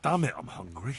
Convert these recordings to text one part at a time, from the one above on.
Damn it, I'm hungry.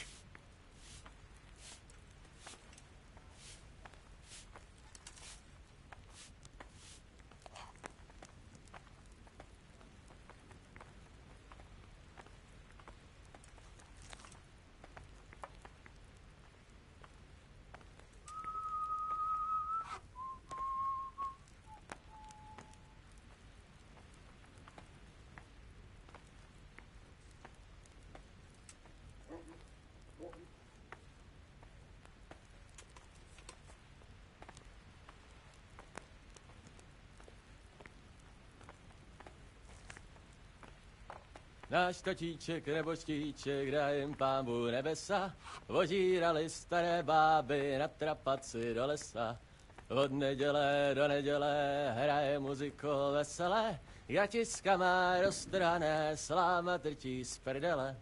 Náš tatíček nebo štíček, daj jim pámbu nebesa, vodírali staré báby na trapaci do lesa. Od neděle do neděle hraje muziko veselé, gatiska má roztrhané, sláma trčí z prdele.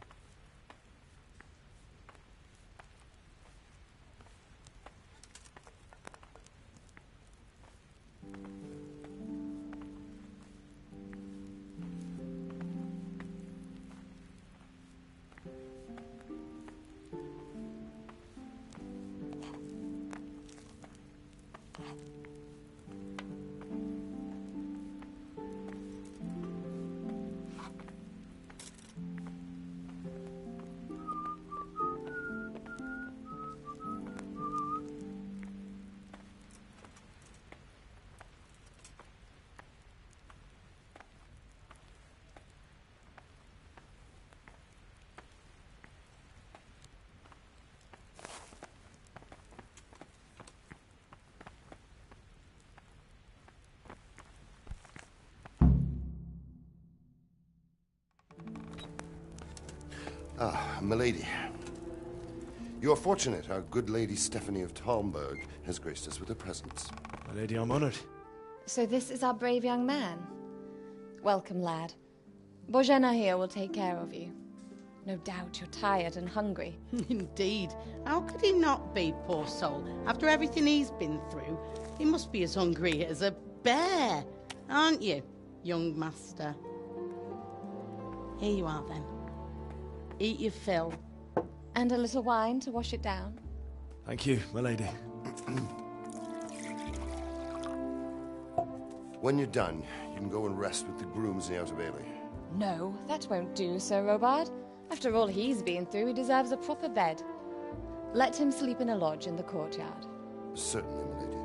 Ah, milady. You are fortunate our good lady Stephanie of Talmberg has graced us with her presence. My lady, I'm honored. So this is our brave young man. Welcome, lad. Bozhena here will take care of you. No doubt you're tired and hungry. Indeed. How could he not be, poor soul? After everything he's been through, he must be as hungry as a bear, aren't you, young master? Here you are, then. Eat your fill. And a little wine to wash it down. Thank you, my lady. When you're done, you can go and rest with the grooms in the Outer Bailey. No, that won't do, Sir Robard. After all he's been through, he deserves a proper bed. Let him sleep in a lodge in the courtyard. Certainly, milady.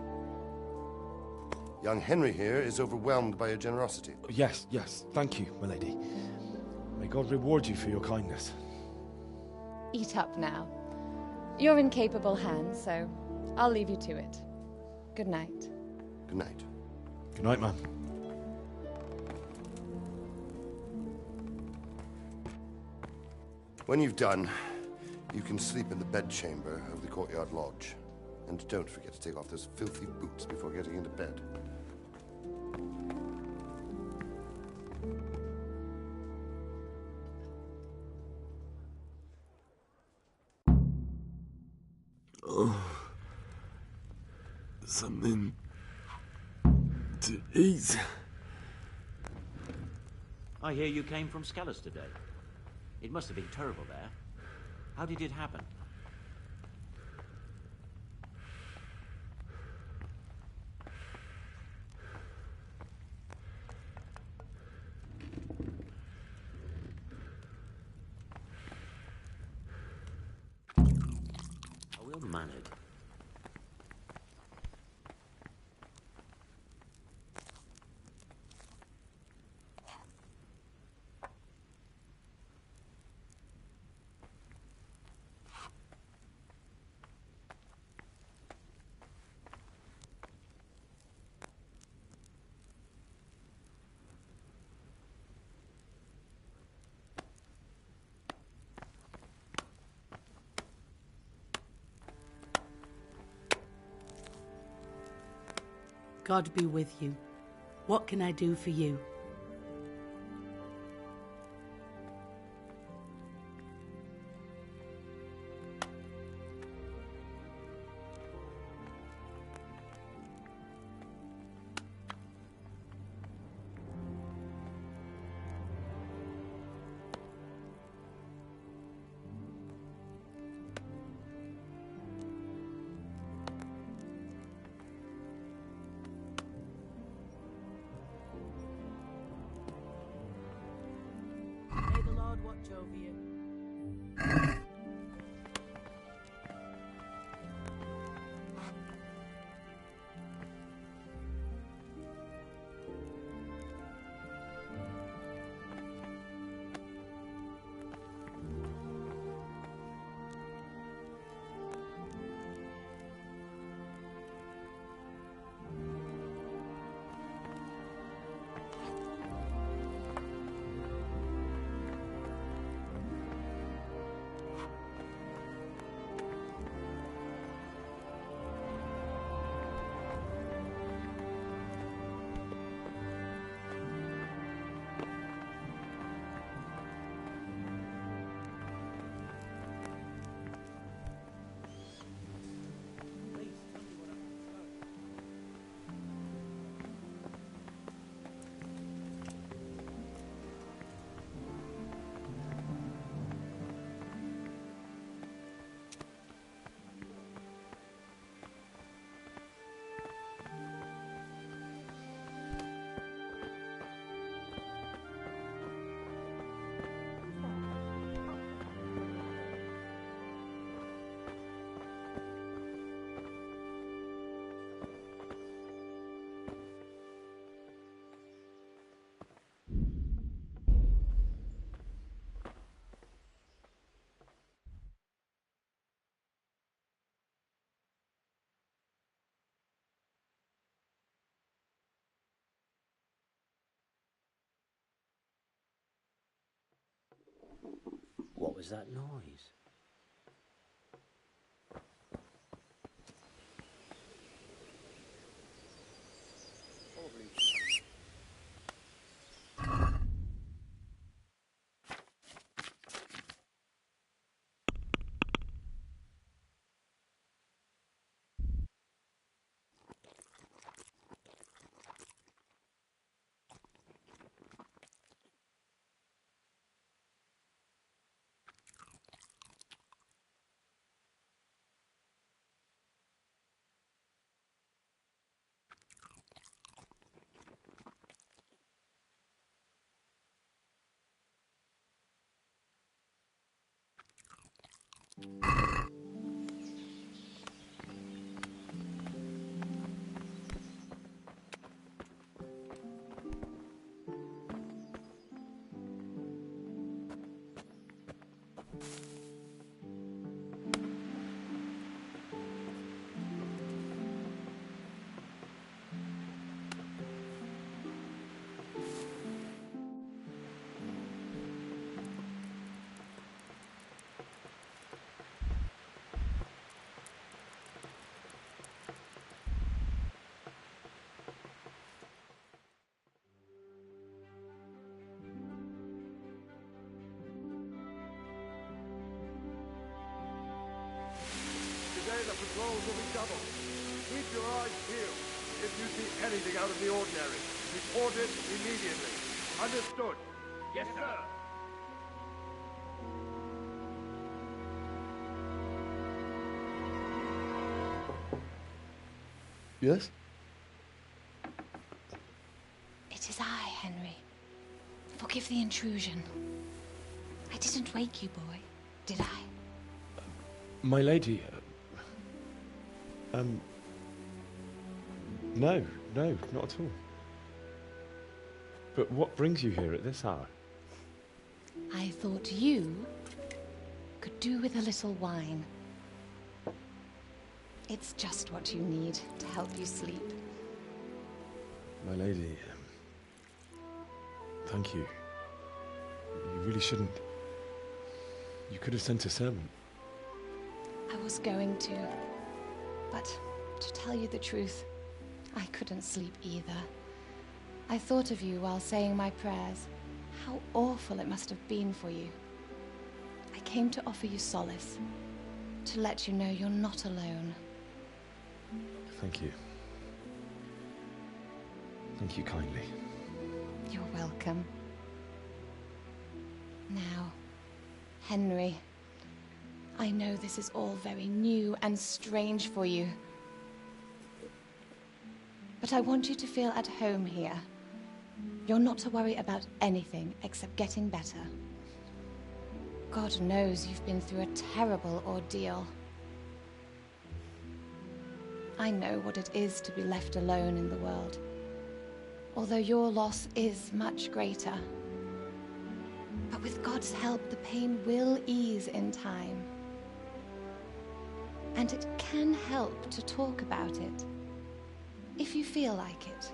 Young Henry here is overwhelmed by your generosity. Yes, yes. Thank you, my lady. May God reward you for your kindness. Eat up now. You're in capable hands, so I'll leave you to it. Good night. Good night. Good night, ma'am. When you've done, you can sleep in the bedchamber of the courtyard lodge. And don't forget to take off those filthy boots before getting into bed. Something to eat. I hear you came from Scellars today. It must have been terrible there. How did it happen? Are we mannered? God be with you. What can I do for you? watch over you. What was that noise? Today the patrols will be doubled. Keep your eyes peeled. If you see anything out of the ordinary, report it immediately. Understood? Yes, sir. Yes? It is I, Henry. Forgive the intrusion. I didn't wake you, boy, did I? My lady, no, not at all. But what brings you here at this hour? I thought you could do with a little wine. It's just what you need to help you sleep. My lady, thank you. You really shouldn't. You could have sent a servant. I was going to, but to tell you the truth, I couldn't sleep either. I thought of you while saying my prayers. How awful it must have been for you. I came to offer you solace, to let you know you're not alone. Thank you. Thank you kindly. You're welcome. Now, Henry, I know this is all very new and strange for you. But I want you to feel at home here. You're not to worry about anything except getting better. God knows you've been through a terrible ordeal. I know what it is to be left alone in the world, although your loss is much greater. But with God's help, the pain will ease in time. And it can help to talk about it, if you feel like it.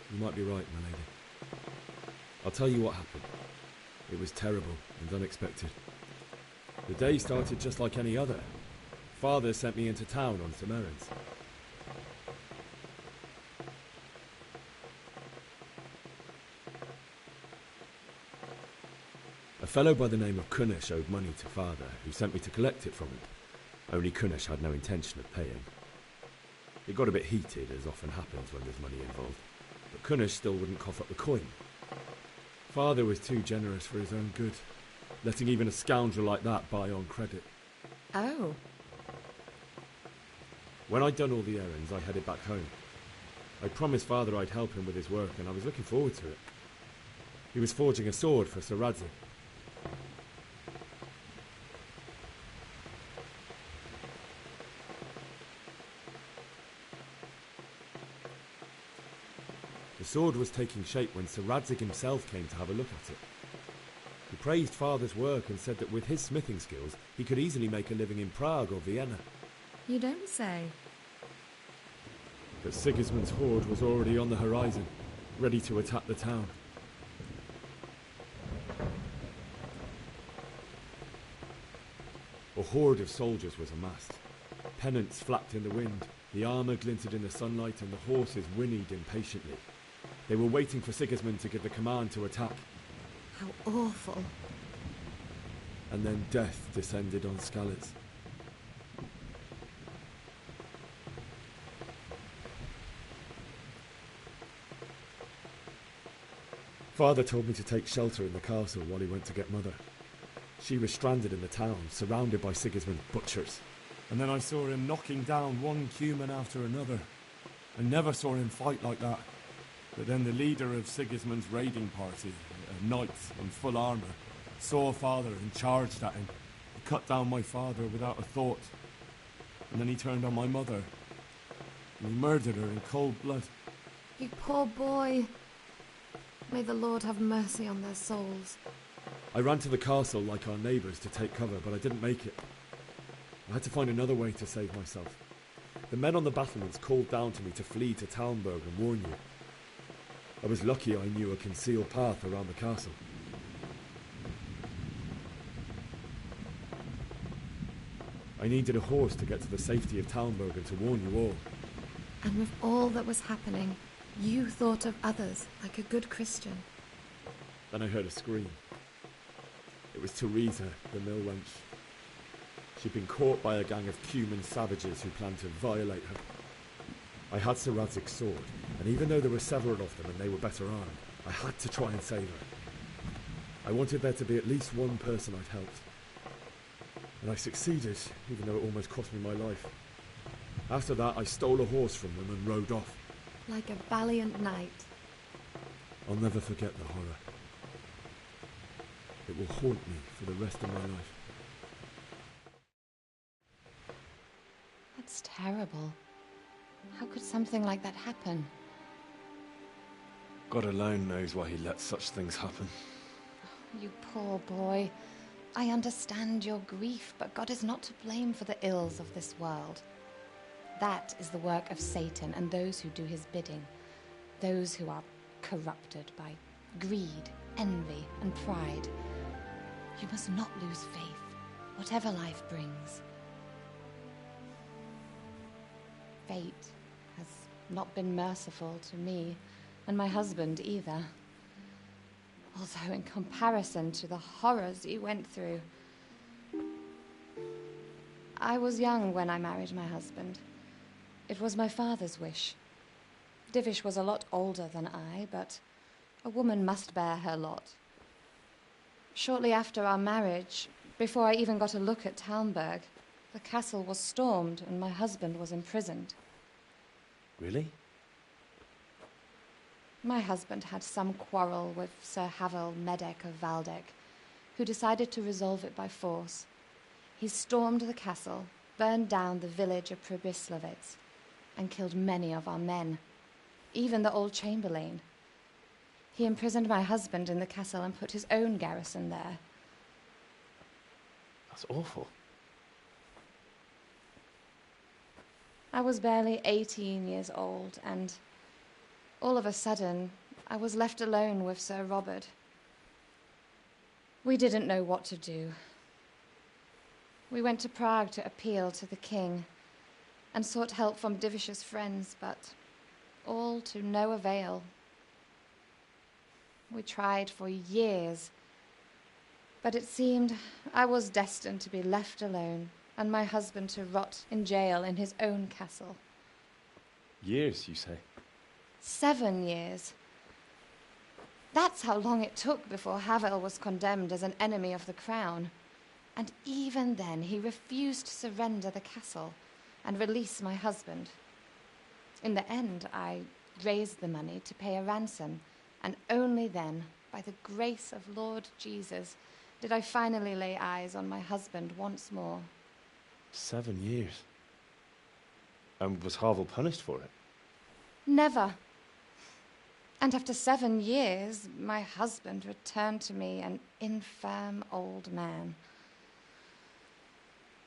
You might be right, my lady. I'll tell you what happened. It was terrible and unexpected. The day started just like any other. Father sent me into town on some errands. A fellow by the name of Kunnish owed money to Father, who sent me to collect it from him. Only Kunnish had no intention of paying. It got a bit heated, as often happens when there's money involved, but Kunnish still wouldn't cough up the coin. Father was too generous for his own good, letting even a scoundrel like that buy on credit. Oh. When I'd done all the errands, I headed back home. I promised Father I'd help him with his work, and I was looking forward to it. He was forging a sword for Sir Radzik. The sword was taking shape when Sir Radzik himself came to have a look at it. He praised Father's work and said that with his smithing skills, he could easily make a living in Prague or Vienna. You don't say. But Sigismund's horde was already on the horizon, ready to attack the town. A horde of soldiers was amassed. Pennants flapped in the wind, the armour glinted in the sunlight, and the horses whinnied impatiently. They were waiting for Sigismund to give the command to attack. How awful. And then death descended on Skalitz. Father told me to take shelter in the castle while he went to get Mother. She was stranded in the town, surrounded by Sigismund's butchers. And then I saw him knocking down one human after another. I never saw him fight like that. But then the leader of Sigismund's raiding party, a knight in full armour, saw Father and charged at him. He cut down my father without a thought. And then he turned on my mother. And he murdered her in cold blood. You poor boy. May the Lord have mercy on their souls. I ran to the castle like our neighbours to take cover, but I didn't make it. I had to find another way to save myself. The men on the battlements called down to me to flee to Talmberg and warn you. I was lucky I knew a concealed path around the castle. I needed a horse to get to the safety of Talmberg and to warn you all. And with all that was happening, you thought of others like a good Christian. Then I heard a scream. It was Teresa, the mill wench. She'd been caught by a gang of Cuman savages who planned to violate her. I had Sir Radzik's sword, and even though there were several of them and they were better armed, I had to try and save her. I wanted there to be at least one person I'd helped. And I succeeded, even though it almost cost me my life. After that, I stole a horse from them and rode off. Like a valiant knight. I'll never forget the horror. It will haunt me for the rest of my life. That's terrible. How could something like that happen? God alone knows why he lets such things happen. You poor boy. I understand your grief, but God is not to blame for the ills of this world. That is the work of Satan and those who do his bidding. Those who are corrupted by greed, envy, and pride. You must not lose faith, whatever life brings. Fate has not been merciful to me, and my husband either. Although in comparison to the horrors you went through. I was young when I married my husband. It was my father's wish. Divish was a lot older than I, but A woman must bear her lot. Shortly after our marriage, before I even got a look at Talmberg, the castle was stormed and my husband was imprisoned. Really? My husband had some quarrel with Sir Havel Medek of Valdek, who decided to resolve it by force. He stormed the castle, burned down the village of Pribyslavitz, and killed many of our men, even the old chamberlain. He imprisoned my husband in the castle and put his own garrison there. That's awful. I was barely 18 years old, and all of a sudden, I was left alone with Sir Robert. We didn't know what to do. We went to Prague to appeal to the king and sought help from Divish's friends, but all to no avail. We tried for years, but it seemed I was destined to be left alone and my husband to rot in jail in his own castle. Years, you say? 7 years. That's how long it took before Havel was condemned as an enemy of the crown. And even then, he refused to surrender the castle and release my husband. In the end, I raised the money to pay a ransom, and only then, by the grace of Lord Jesus, did I finally lay eyes on my husband once more. 7 years? And was Havel punished for it? Never. And after 7 years, my husband returned to me an infirm old man.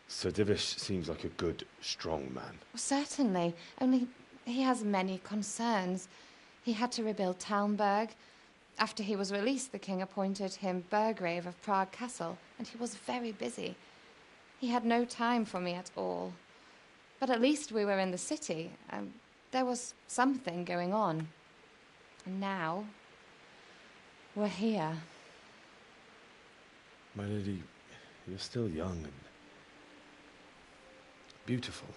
Sir Divish seems like a good, strong man. Certainly, only he has many concerns. He had to rebuild Talmberg. After he was released, the king appointed him Burgrave of Prague Castle, and he was very busy. He had no time for me at all. But at least we were in the city, and there was something going on. And now, we're here. My lady, you're still young and beautiful.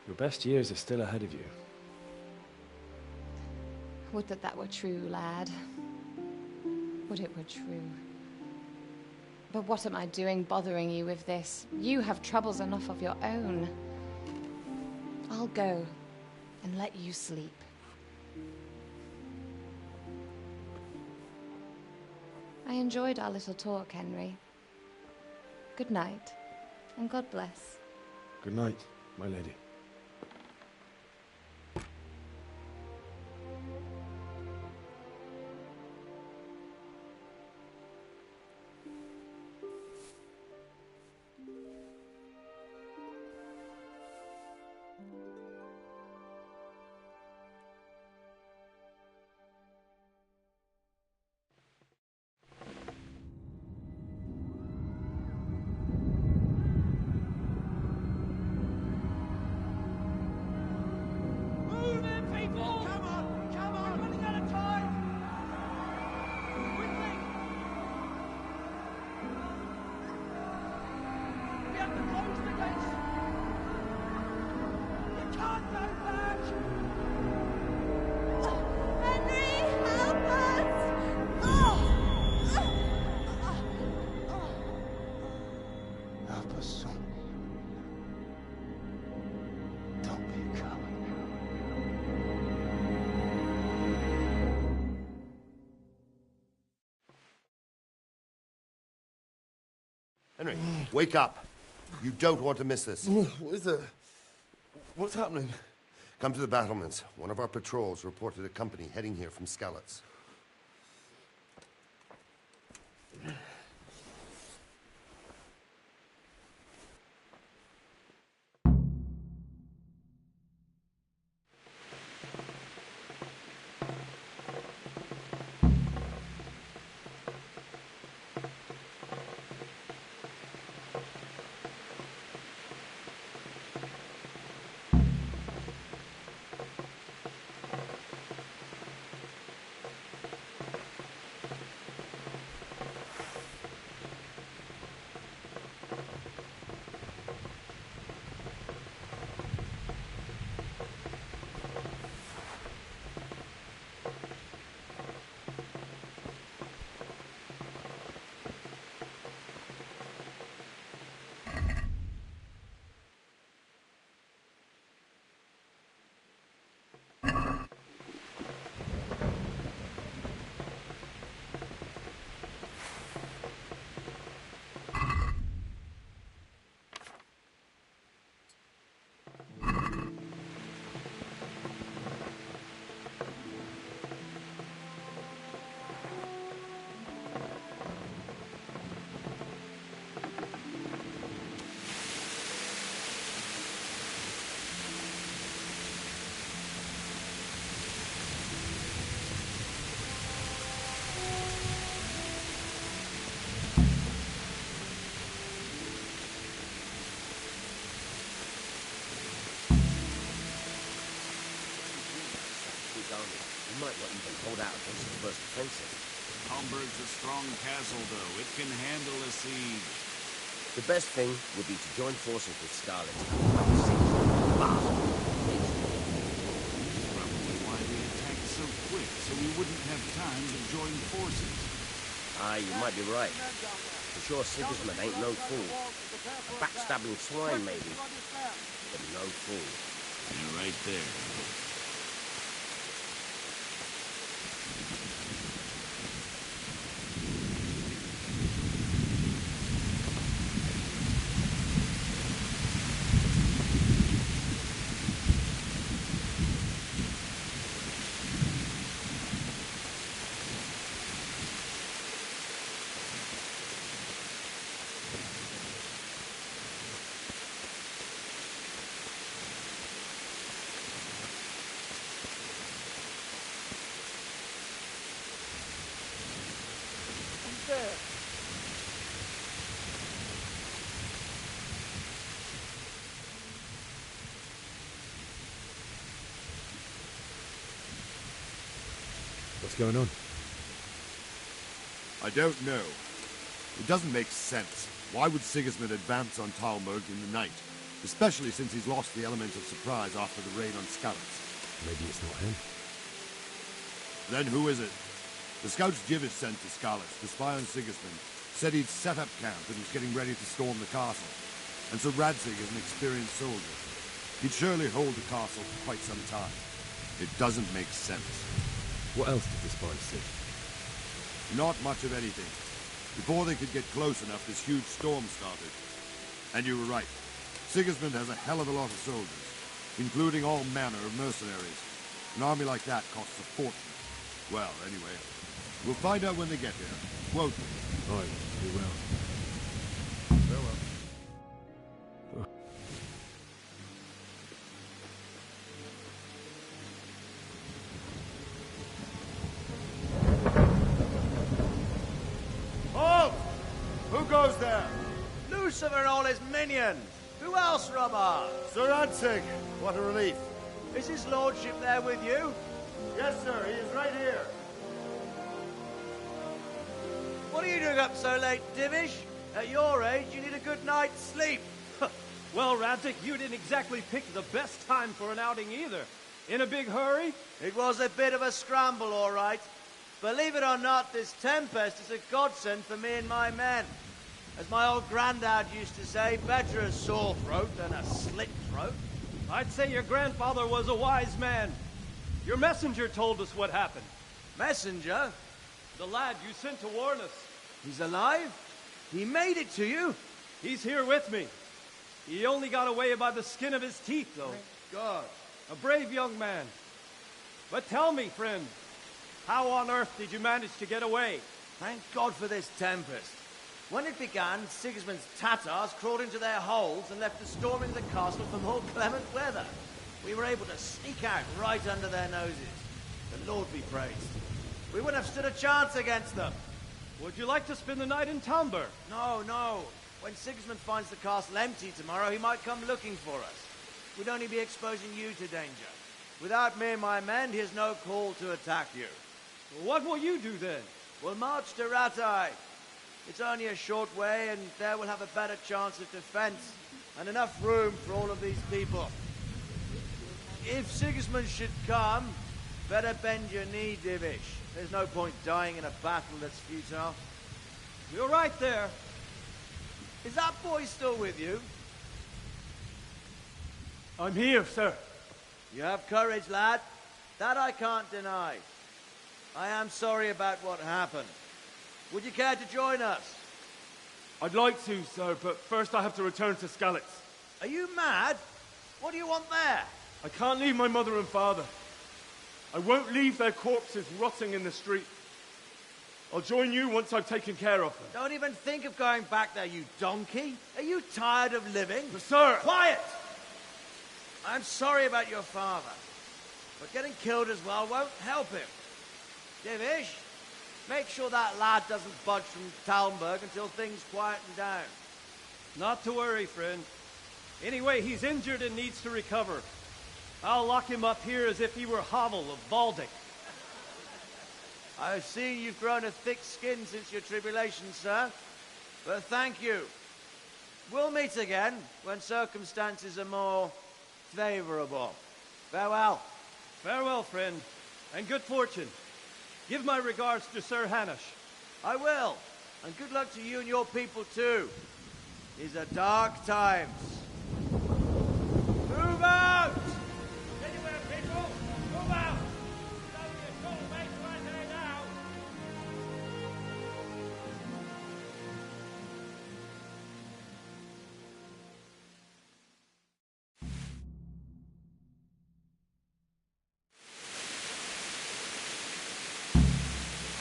Your best years are still ahead of you. Would that that were true, lad. Would it were true. But what am I doing bothering you with this? You have troubles enough of your own. I'll go and let you sleep. I enjoyed our little talk, Henry. Good night, and God bless. Good night, my lady. Henry, wake up. You don't want to miss this. What is it? What's happening? Come to the battlements. One of our patrols reported a company heading here from Skalitz. He might not even hold out against the first offensive. Talmberg's a strong castle, though. It can handle a siege. The best thing would be to join forces with Scarlet and fight the siege fast. Probably why we attacked so quick, so we wouldn't have time to join forces. Aye, you might be right. For sure, Sigismund ain't no fool. A backstabbing swine, maybe, but no fool. You're right there. What's going on? I don't know. It doesn't make sense. Why would Sigismund advance on Talmberg in the night? Especially since he's lost the element of surprise after the raid on Skalitz. Maybe it's not him. Then who is it? The scouts Jivish sent to Skalitz to spy on Sigismund said he'd set up camp and was getting ready to storm the castle. And so Radzig is an experienced soldier. He'd surely hold the castle for quite some time. It doesn't make sense. What else did the spies see? Not much of anything. Before they could get close enough, this huge storm started. And you were right. Sigismund has a hell of a lot of soldiers, including all manner of mercenaries. An army like that costs a fortune. Well, anyway, we'll find out when they get here, won't we? Aye, we will. Farewell. Halt! Who goes there? Lucifer and all his minions. Who else, Robert? Sir Radzig, what a relief. Is his lordship there with you? Yes, sir, he is right here. What are you doing up so late, Divish? At your age, you need a good night's sleep. Well, Radzig, you didn't exactly pick the best time for an outing either. In a big hurry? It was a bit of a scramble, all right. Believe it or not, this tempest is a godsend for me and my men. As my old granddad used to say, better a sore throat than a slit throat. I'd say your grandfather was a wise man. Your messenger told us what happened. Messenger? The lad you sent to warn us. He's alive? He made it to you? He's here with me. He only got away by the skin of his teeth, though. Thank God. A brave young man. But tell me, friend, how on earth did you manage to get away? Thank God for this tempest. When it began, Sigismund's Tatars crawled into their holes and left the storming of the castle for more clement weather. We were able to sneak out right under their noses. The Lord be praised. We wouldn't have stood a chance against them. Would you like to spend the night in Talmberg? No, no. When Sigismund finds the castle empty tomorrow, he might come looking for us. We'd only be exposing you to danger. Without me and my men, he has no call to attack you. What will you do then? We'll march to Rattay. It's only a short way, and there we'll have a better chance of defense and enough room for all of these people. If Sigismund should come, better bend your knee, Divish. There's no point dying in a battle that's futile. You're right there. Is that boy still with you? I'm here, sir. You have courage, lad. That I can't deny. I am sorry about what happened. Would you care to join us? I'd like to, sir, but first I have to return to Skalitz. Are you mad? What do you want there? I can't leave my mother and father. I won't leave their corpses rotting in the street. I'll join you once I've taken care of them. Don't even think of going back there, you donkey. Are you tired of living? But sir! Quiet! I'm sorry about your father, but getting killed as well won't help him. Divish, make sure that lad doesn't budge from Talmberg until things quieten down. Not to worry, friend. Anyway, he's injured and needs to recover. I'll lock him up here as if he were Havel of Baldic. I've seen you've grown a thick skin since your tribulation, sir. But thank you. We'll meet again when circumstances are more favorable. Farewell. Farewell, friend, and good fortune. Give my regards to Sir Hanush. I will. And good luck to you and your people, too. These are dark times. Move out! Anywhere, people! Move out! It's only a short way to Anthony now!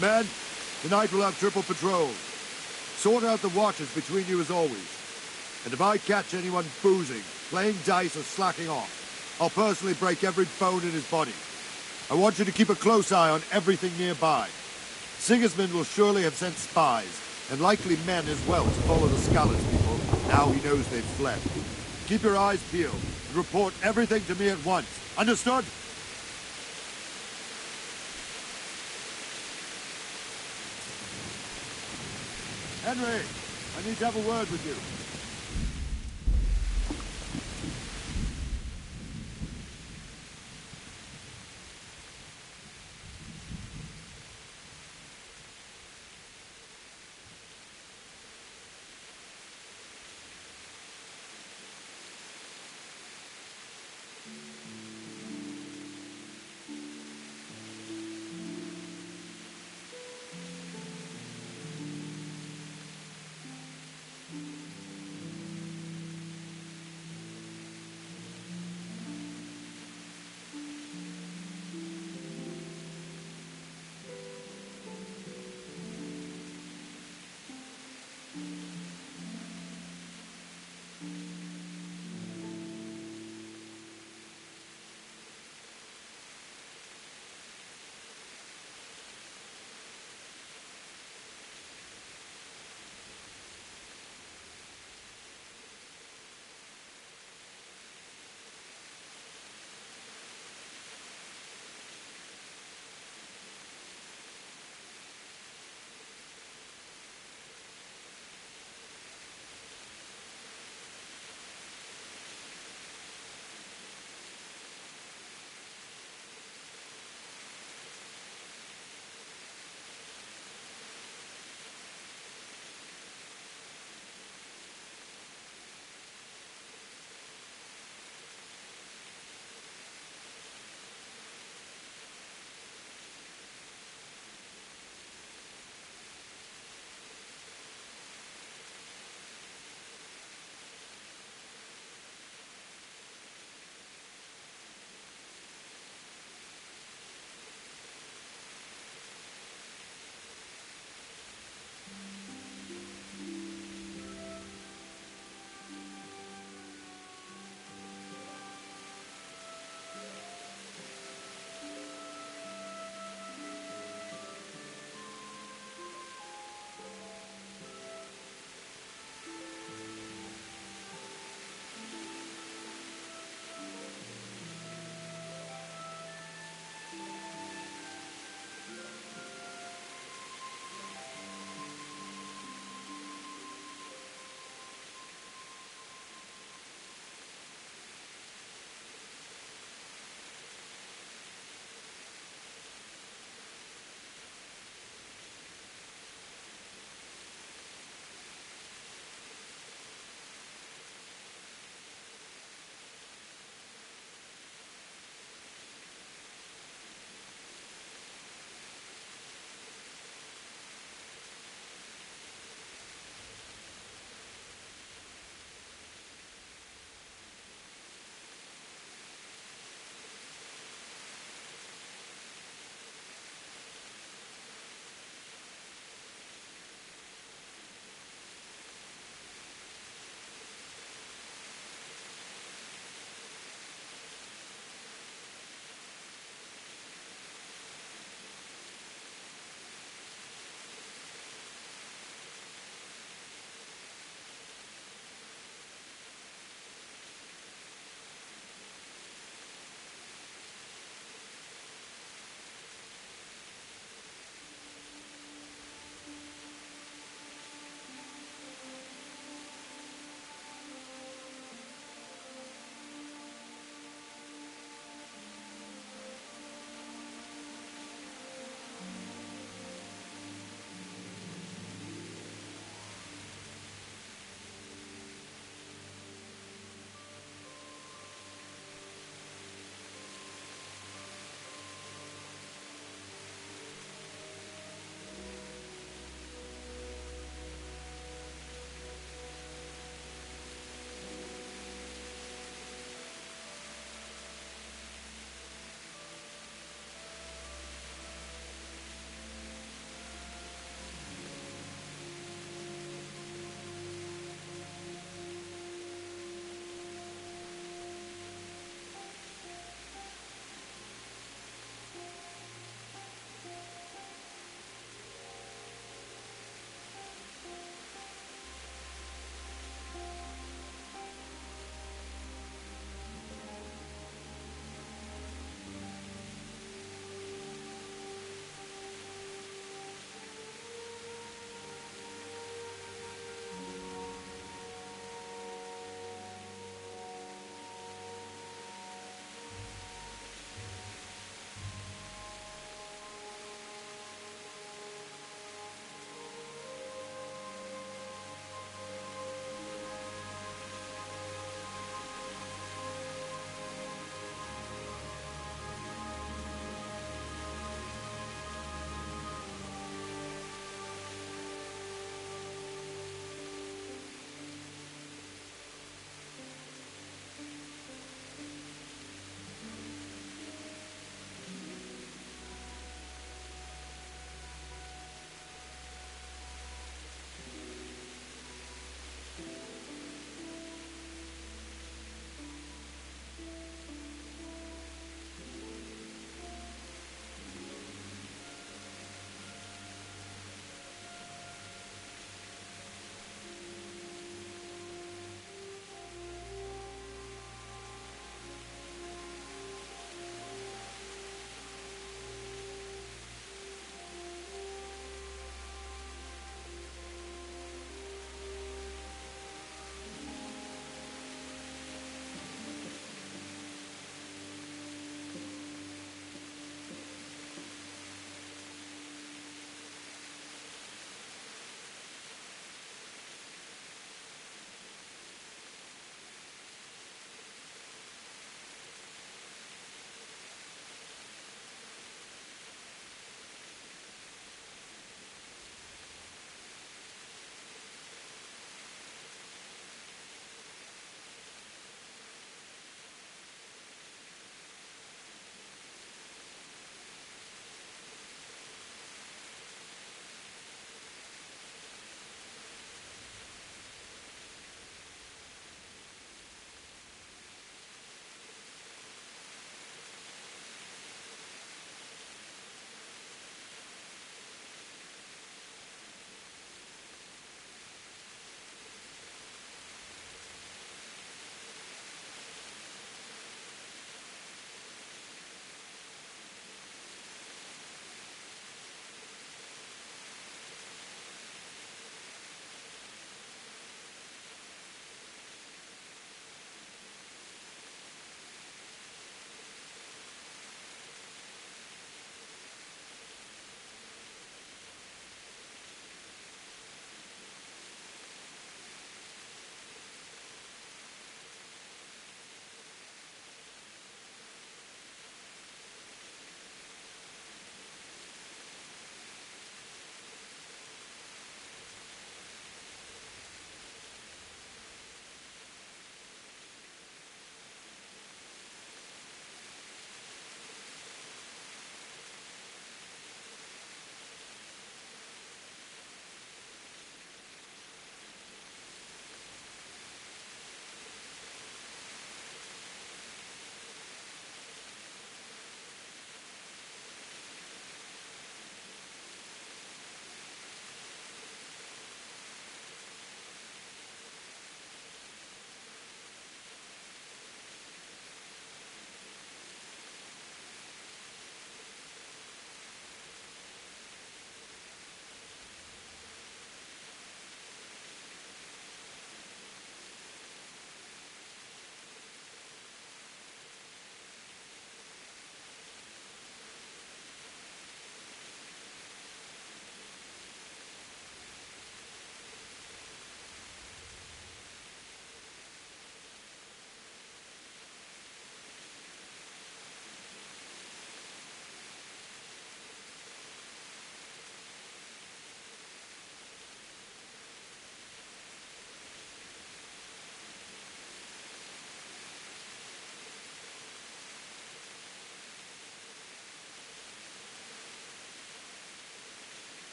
Men, tonight we'll have triple patrol. Sort out the watches between you as always. And if I catch anyone boozing, playing dice or slacking off, I'll personally break every bone in his body. I want you to keep a close eye on everything nearby. Sigismund will surely have sent spies, and likely men as well, to follow the Scallas people, now he knows they've fled. Keep your eyes peeled, and report everything to me at once. Understood? Henry, I need to have a word with you.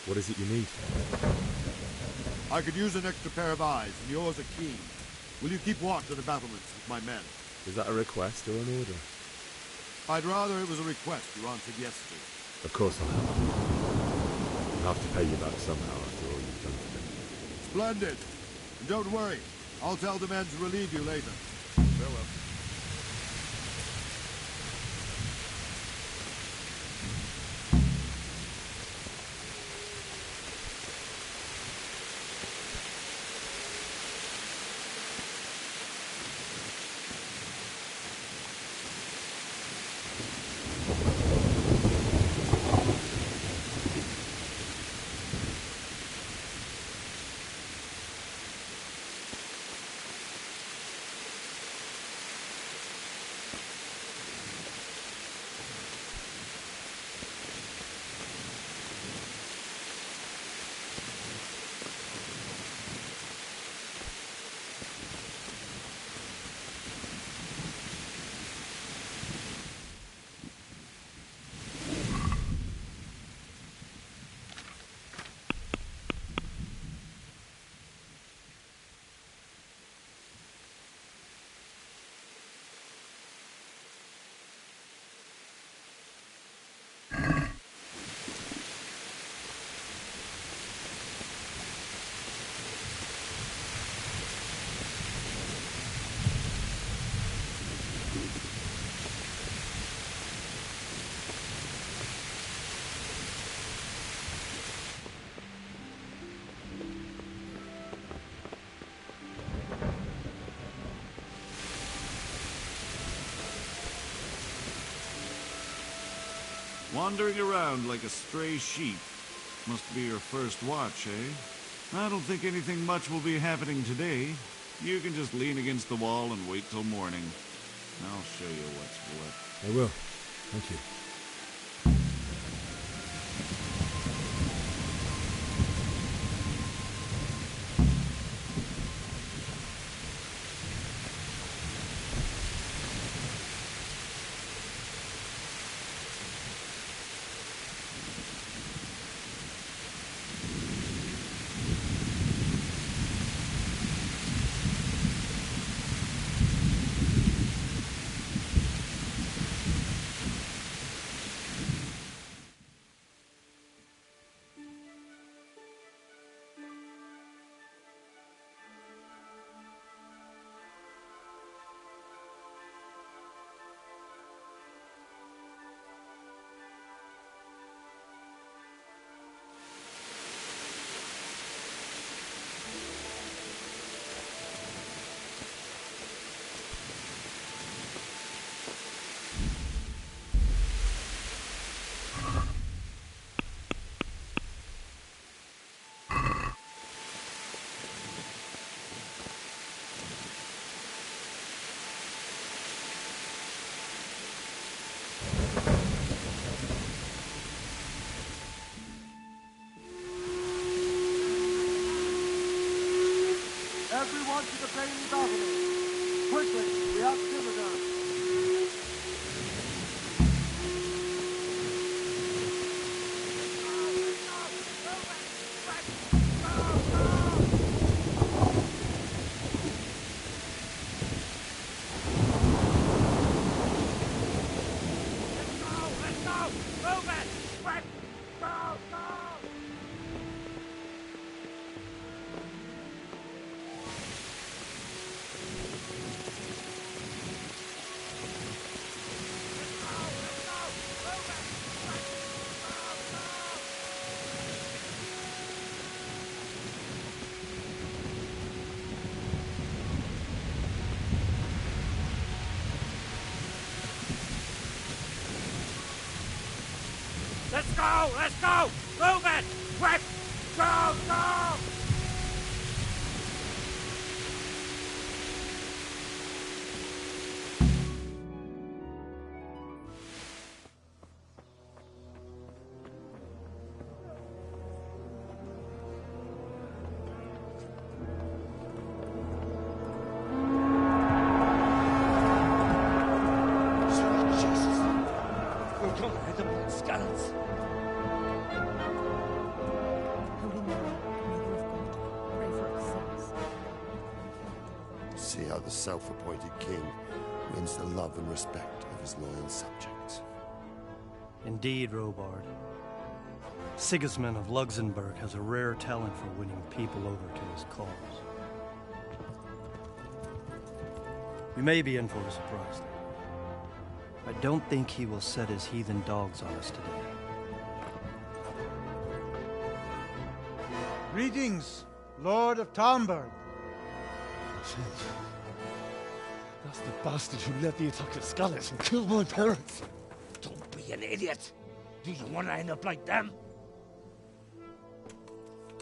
What is it you need? I could use an extra pair of eyes, and yours are keen. Will you keep watch of the battlements with my men? Is that a request or an order? I'd rather it was a request you answered yes to. Of course I'll have to. I'll have to pay you back somehow after all you've done for me. Splendid! And don't worry, I'll tell the men to relieve you later. Farewell. Wandering around like a stray sheep. Must be your first watch, eh? I don't think anything much will be happening today. You can just lean against the wall and wait till morning. I'll show you what's what. I will. Thank you. Everyone to the main balcony. Quickly, we have visitors. Let's go! Let's go! Move it! Quick! Go! Go! see how the self-appointed king wins the love and respect of his loyal subjects. Indeed, Robard. Sigismund of Luxembourg has a rare talent for winning people over to his cause. We may be in for a surprise, though. I don't think he will set his heathen dogs on us today. Greetings, Lord of Talmberg. That's the bastard who led the attack at Scarlet and killed my parents. Don't be an idiot. Do you want to end up like them?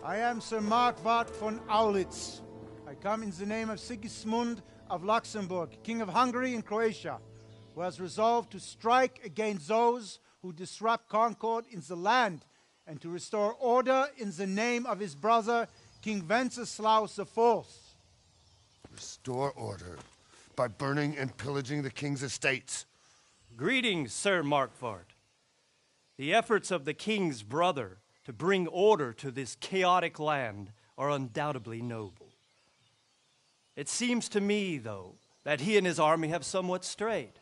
I am Sir Markwart von Aulitz. I come in the name of Sigismund of Luxembourg, King of Hungary and Croatia, who has resolved to strike against those who disrupt concord in the land and to restore order in the name of his brother, King Wenceslaus IV. Restore order by burning and pillaging the king's estates. Greetings, Sir Markwart. The efforts of the king's brother to bring order to this chaotic land are undoubtedly noble. It seems to me, though, that he and his army have somewhat strayed.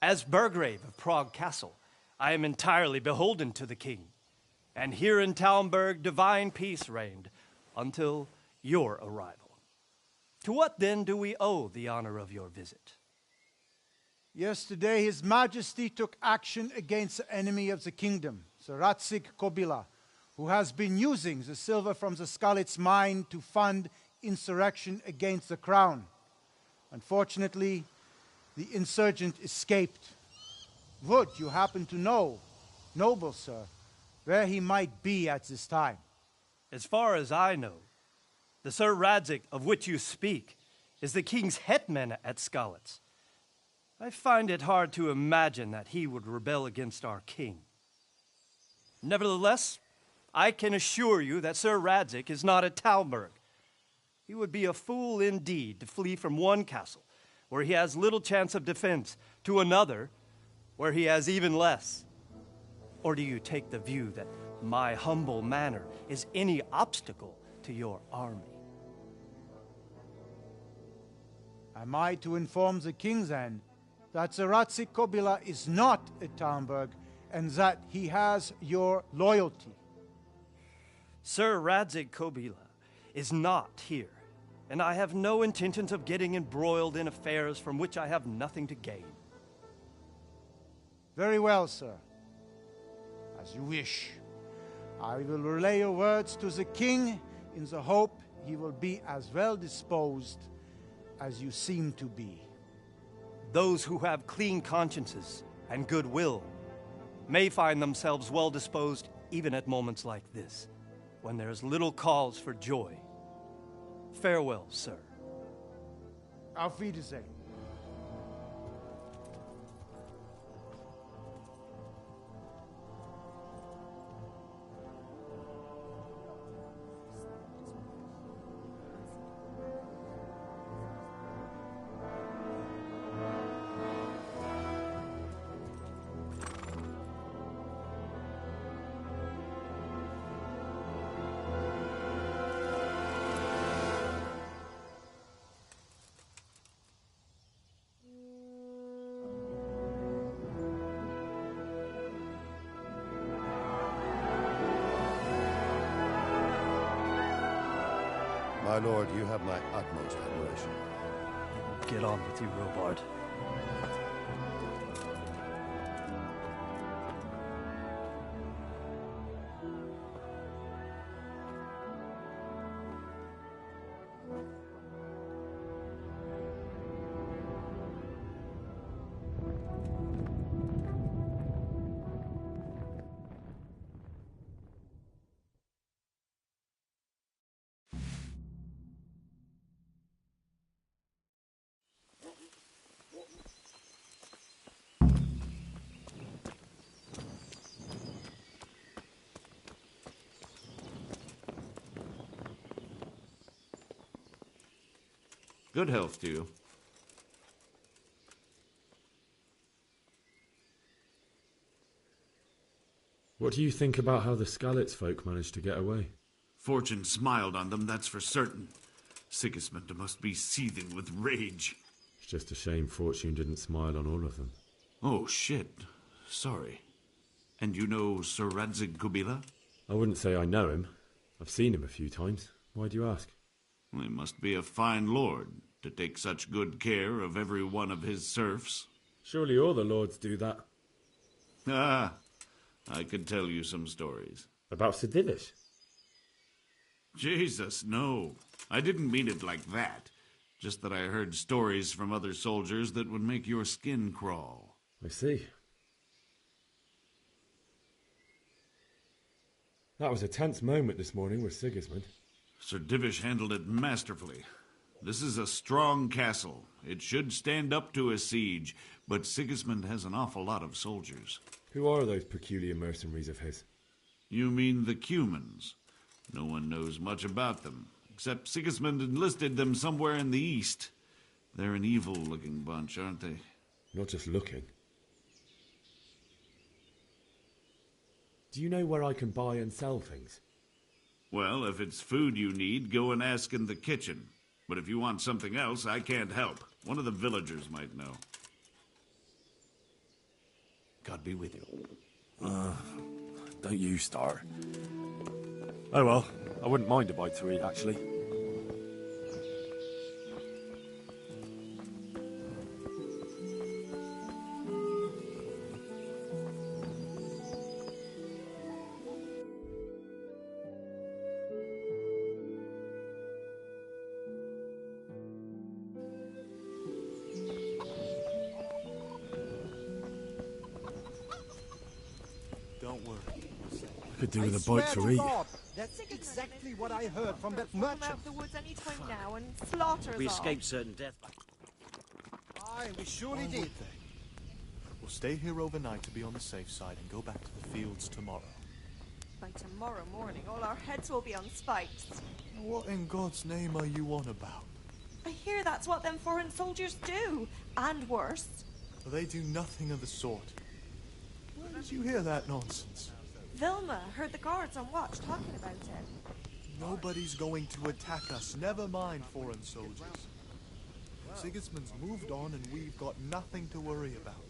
As Burgrave of Prague Castle, I am entirely beholden to the king, and here in Talmberg divine peace reigned until your arrival. To what then do we owe the honor of your visit? Yesterday, His Majesty took action against the enemy of the kingdom, Sir Radzig Kobyla, who has been using the silver from the Skalitz mine to fund insurrection against the crown. Unfortunately, the insurgent escaped. Would you happen to know, noble sir, where he might be at this time? As far as I know, the Sir Radzig of which you speak is the king's hetman at Skalitz. I find it hard to imagine that he would rebel against our king. Nevertheless, I can assure you that Sir Radzig is not at Talmberg. He would be a fool indeed to flee from one castle where he has little chance of defense to another where he has even less. Or do you take the view that my humble manner is any obstacle to your army? Am I to inform the king then that Sir Radzig Kobyla is not at Talmberg and that he has your loyalty? Sir Radzig Kobyla is not here, and I have no intentions of getting embroiled in affairs from which I have nothing to gain. Very well, sir. As you wish. I will relay your words to the king in the hope he will be as well disposed as you seem to be. Those who have clean consciences and goodwill may find themselves well disposed even at moments like this, when there is little cause for joy. Farewell, sir. Auf Wiedersehen. My lord, you have my utmost admiration. Get on with you, Robard. Good health to you. What do you think about how the Skalitz folk managed to get away? Fortune smiled on them, that's for certain. Sigismund must be seething with rage. It's just a shame fortune didn't smile on all of them. Oh, shit. Sorry. And you know Sir Radzig Kobyla? I wouldn't say I know him. I've seen him a few times. Why do you ask? He must be a fine lord to take such good care of every one of his serfs. Surely all the lords do that. Ah, I could tell you some stories. About Sir Divish? Jesus, no. I didn't mean it like that. Just that I heard stories from other soldiers that would make your skin crawl. I see. That was a tense moment this morning with Sigismund. Sir Divish handled it masterfully. This is a strong castle. It should stand up to a siege, but Sigismund has an awful lot of soldiers. Who are those peculiar mercenaries of his? You mean the Cumans? No one knows much about them, except Sigismund enlisted them somewhere in the east. They're an evil-looking bunch, aren't they? Not just looking. Do you know where I can buy and sell things? Well, if it's food you need, go and ask in the kitchen. But if you want something else, I can't help. One of the villagers might know. God be with you. Don't you start. Oh well, I wouldn't mind a bite to eat, actually. Don't worry. Could do with a bite to eat. God, that's exactly what I heard from that merchant. Out of the woods any time now and slaughter us We all. escaped certain death. Aye, we surely Why did. would they? We'll stay here overnight to be on the safe side and go back to the fields tomorrow. By tomorrow morning, all our heads will be on spikes. What in God's name are you on about? I hear that's what them foreign soldiers do, and worse. They do nothing of the sort. Where did you hear that nonsense? Vilma heard the guards on watch talking about it. Nobody's going to attack us, never mind foreign soldiers. Sigismund's moved on and we've got nothing to worry about.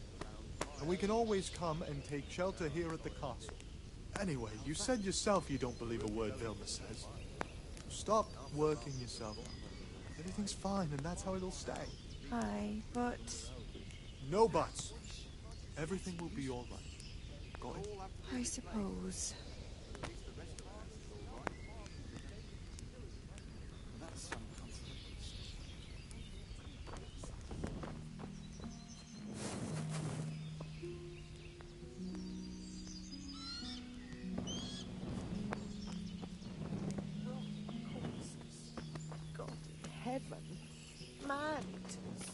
And we can always come and take shelter here at the castle. Anyway, you said yourself you don't believe a word Vilma says. Stop working yourself up. Everything's fine and that's how it'll stay. Aye, but... No buts. Everything will be all right. Got it? I suppose. God in heaven. Man eaters.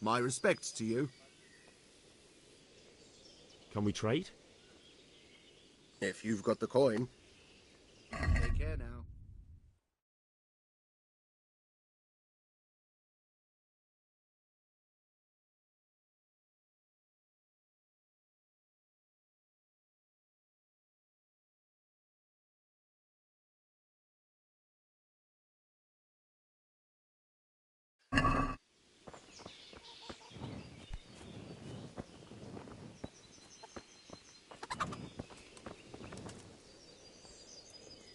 My respects to you. Can we trade? If you've got the coin. Take care now.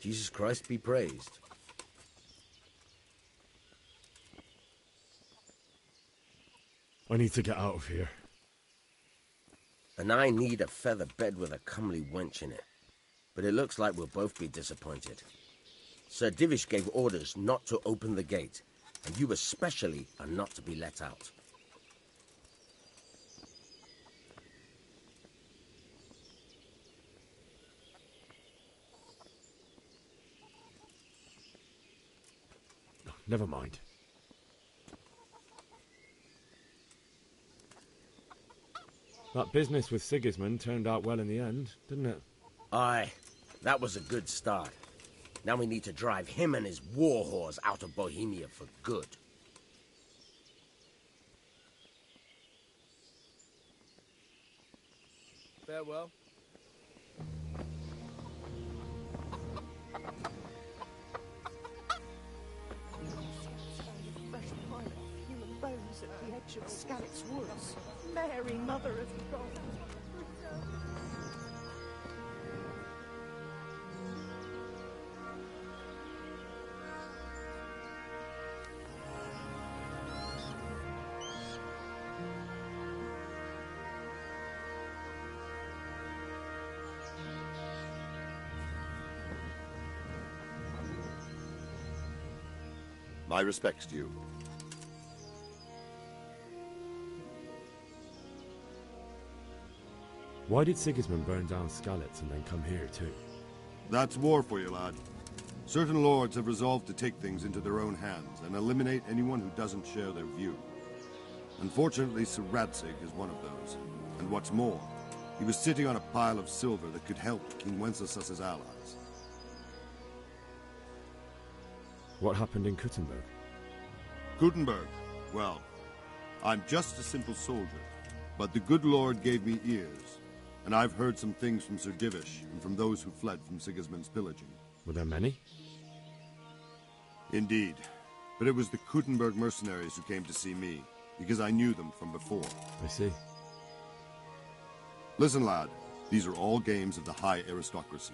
Jesus Christ be praised. I need to get out of here. And I need a feather bed with a comely wench in it. But it looks like we'll both be disappointed. Sir Divish gave orders not to open the gate, and you especially are not to be let out. Never mind. That business with Sigismund turned out well in the end, didn't it? Aye, that was a good start. Now we need to drive him and his war whores out of Bohemia for good. Farewell. Fresh pile of human bones at the edge of Scalit's woods. Mary, Mother of God. My respects to you. Why did Sigismund burn down Skalitz and then come here too? That's war for you, lad. Certain lords have resolved to take things into their own hands and eliminate anyone who doesn't share their view. Unfortunately, Sir Radzig is one of those. And what's more, he was sitting on a pile of silver that could help King Wenceslas's allies. What happened in Kuttenberg? Kuttenberg? Well, I'm just a simple soldier, but the good Lord gave me ears, and I've heard some things from Sir Divish and from those who fled from Sigismund's pillaging. Were there many? Indeed, but it was the Kuttenberg mercenaries who came to see me, because I knew them from before. I see. Listen, lad, these are all games of the high aristocracy.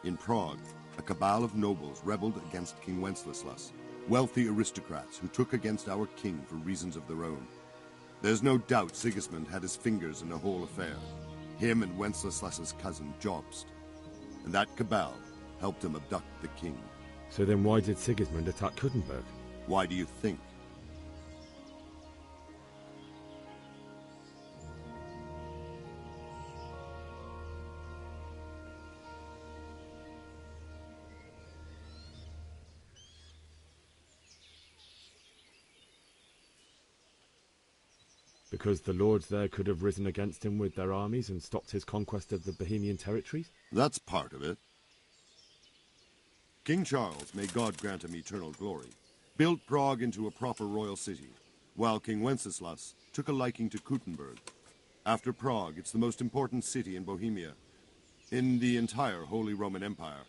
In Prague, a cabal of nobles rebelled against King Wenceslas, wealthy aristocrats who took against our king for reasons of their own. There's no doubt Sigismund had his fingers in the whole affair, him and Wenceslas's cousin Jobst. And that cabal helped him abduct the king. So then why did Sigismund attack Kuttenberg? Why do you think? Because the lords there could have risen against him with their armies and stopped his conquest of the Bohemian territories? That's part of it. King Charles, may God grant him eternal glory, built Prague into a proper royal city, while King Wenceslas took a liking to Kuttenberg. After Prague, it's the most important city in Bohemia, in the entire Holy Roman Empire.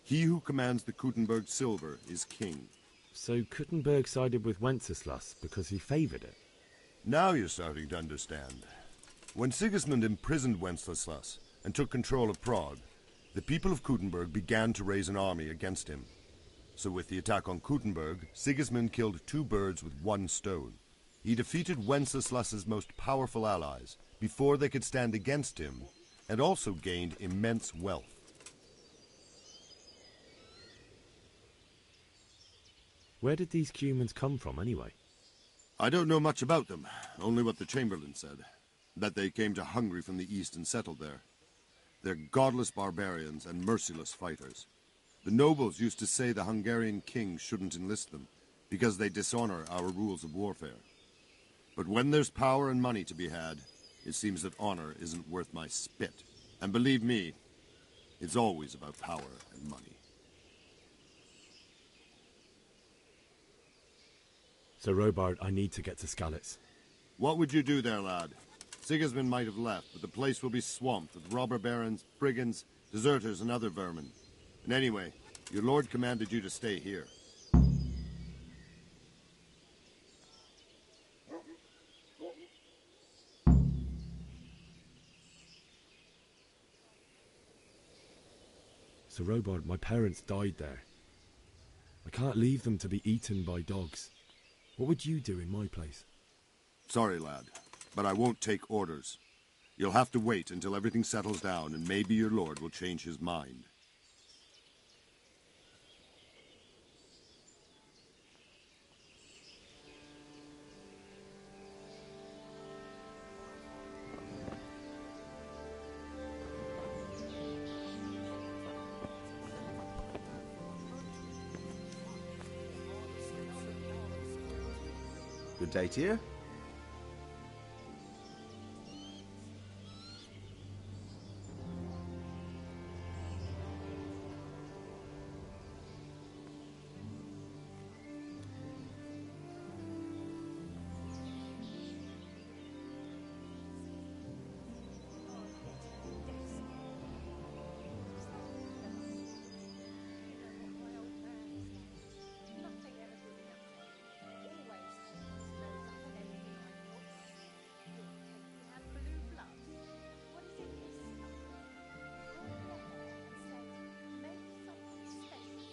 He who commands the Kuttenberg silver is king. So Kuttenberg sided with Wenceslas because he favoured it? Now you're starting to understand. When Sigismund imprisoned Wenceslas and took control of Prague, the people of Kuttenberg began to raise an army against him. So with the attack on Kuttenberg, Sigismund killed two birds with one stone. He defeated Wenceslas's most powerful allies before they could stand against him, and also gained immense wealth. Where did these Cumans come from anyway? I don't know much about them, only what the Chamberlain said, that they came to Hungary from the east and settled there. They're godless barbarians and merciless fighters. The nobles used to say the Hungarian king shouldn't enlist them, because they dishonor our rules of warfare. But when there's power and money to be had, it seems that honor isn't worth my spit. And believe me, it's always about power and money. So, Robard, I need to get to Skalitz. What would you do there, lad? Sigismund might have left, but the place will be swamped with robber barons, brigands, deserters, and other vermin. And anyway, your lord commanded you to stay here. So, Robard, my parents died there. I can't leave them to be eaten by dogs. What would you do in my place? Sorry, lad, but I won't take orders. You'll have to wait until everything settles down, and maybe your lord will change his mind. Good day to you.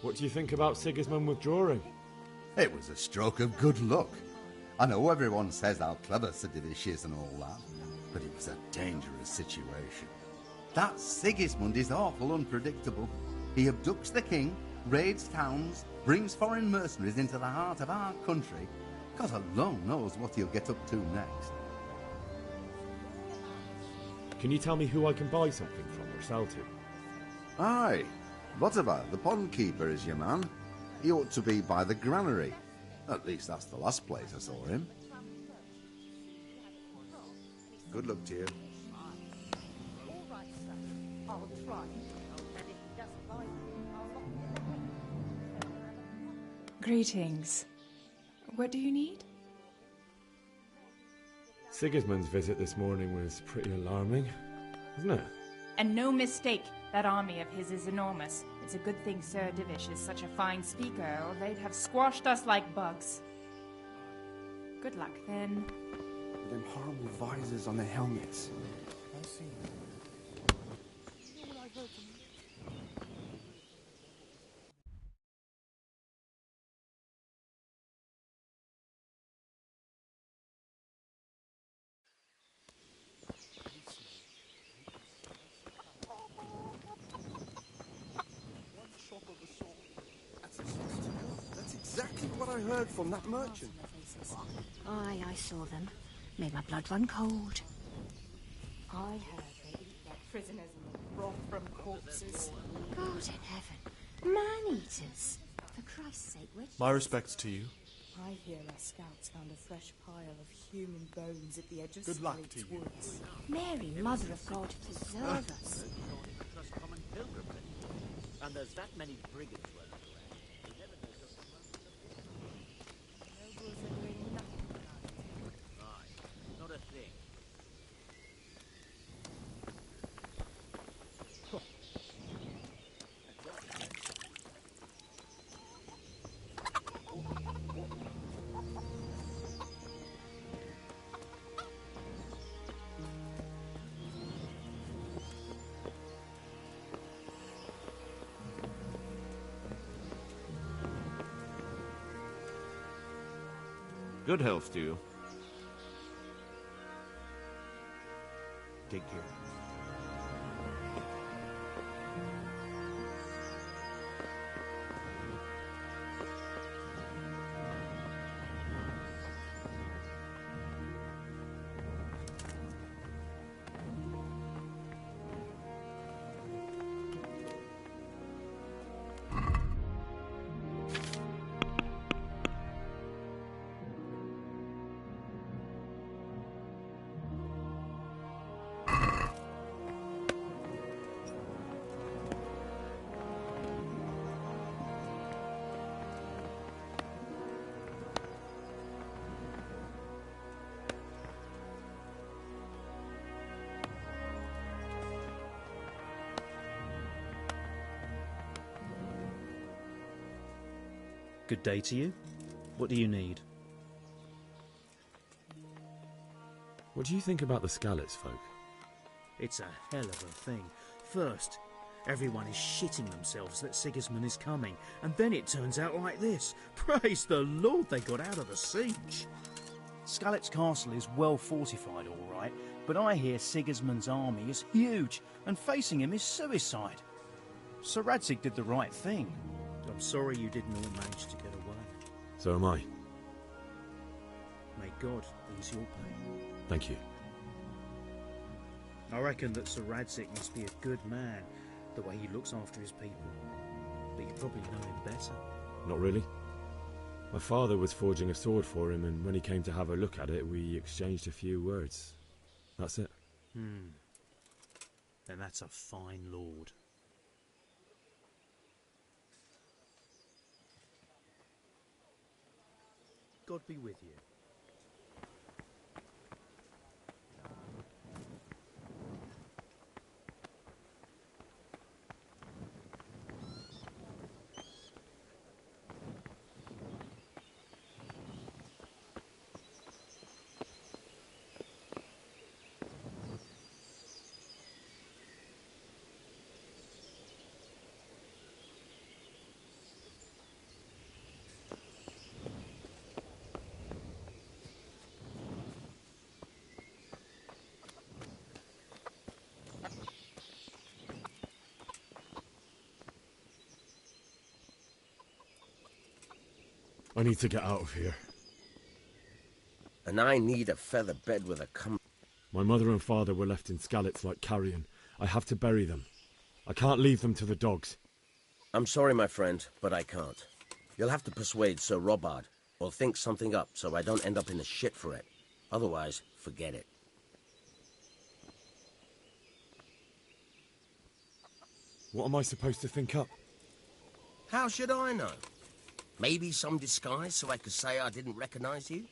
What do you think about Sigismund withdrawing? It was a stroke of good luck. I know everyone says how clever Sir Divish is and all that, but it was a dangerous situation. That Sigismund is awful unpredictable. He abducts the king, raids towns, brings foreign mercenaries into the heart of our country. God alone knows what he'll get up to next. Can you tell me who I can buy something from or sell to? Aye. Whatever, the pond keeper is your man. He ought to be by the granary. At least that's the last place I saw him. Good luck to you. All right, sir. I'll try. And if he doesn't like it, I'll lock him in the cage. Greetings. What do you need? Sigismund's visit this morning was pretty alarming, wasn't it? And no mistake, that army of his is enormous. It's a good thing Sir Divish is such a fine speaker, or they'd have squashed us like bugs. Good luck, then. Them horrible visors on their helmets. I see. You know what I heard from you? That's exactly what I heard from that merchant. Aye, I saw them. Made my blood run cold. I heard they eat their prisoners and the broth from corpses. God in heaven. Man-eaters. For Christ's sake, where'd My respects to you. I hear our scouts found a fresh pile of human bones at the edge of Good luck Scarlet's to you. woods. Mary, Mother of God, preserve us. Trust common pilgrims anymore. And there's that many brigands running around. You never know just Nobles are doing nothing about it. Aye, not a thing. Good health to you. Take care. Good day to you. What do you need? What do you think about the Skalitz folk? It's a hell of a thing. First, everyone is shitting themselves that Sigismund is coming, and then it turns out like this. Praise the Lord they got out of the siege. Skalitz Castle is well fortified, all right, but I hear Sigismund's army is huge, and facing him is suicide. Sir Radzig did the right thing. I'm sorry you didn't all manage to get away. So am I. May God ease your pain. Thank you. I reckon that Sir Radzig must be a good man, the way he looks after his people. But you probably know him better. Not really. My father was forging a sword for him, and when he came to have a look at it, we exchanged a few words. That's it. Then that's a fine lord. God be with you. I need to get out of here. And I need a feather bed with a My mother and father were left in Skalitz like carrion. I have to bury them. I can't leave them to the dogs. I'm sorry, my friend, but I can't. You'll have to persuade Sir Robard, or think something up so I don't end up in the shit for it. Otherwise, forget it. What am I supposed to think up? How should I know? Maybe some disguise so I could say I didn't recognize you?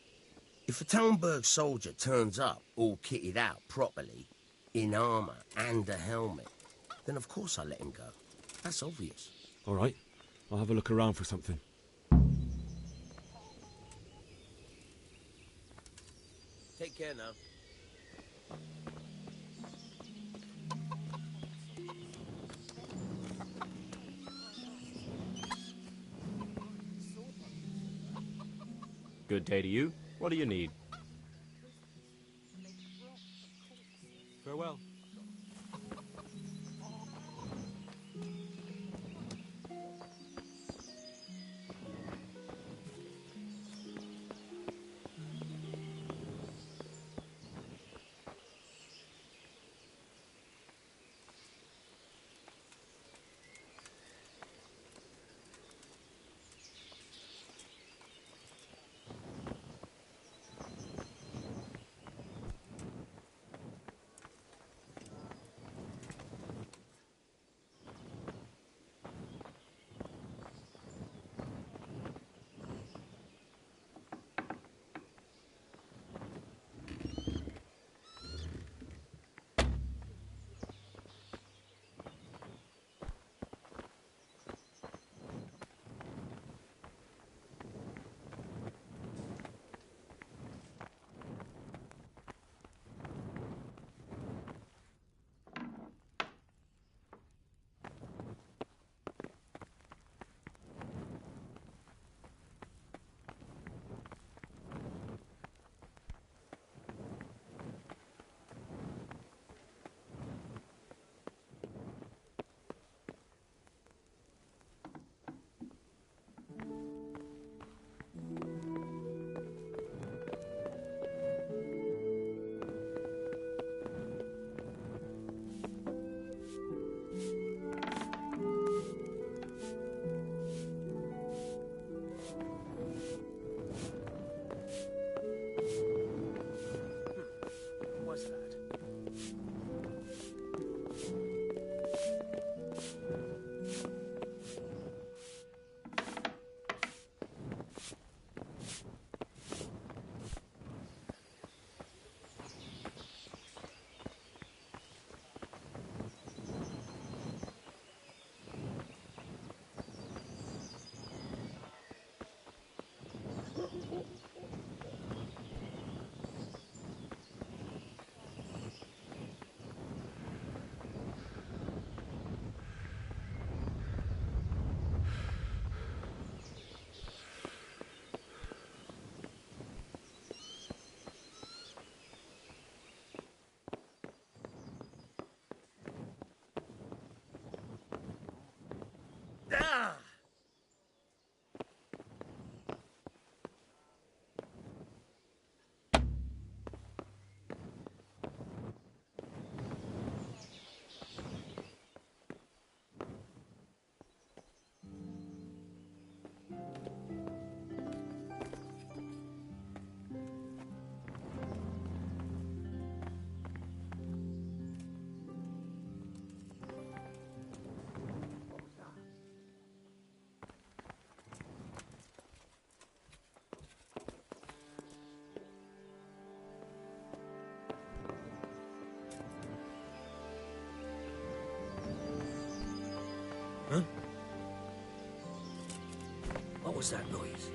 If a Talmberg soldier turns up all kitted out properly, in armor and a helmet, then of course I let him go. That's obvious. All right. I'll have a look around for something. Take care now. Good day to you. What do you need? Farewell. Huh? What was that noise?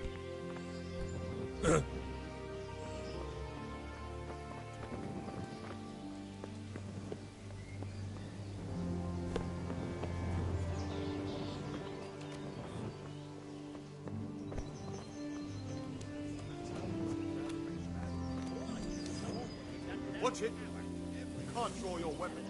Watch it. You can't draw your weapon.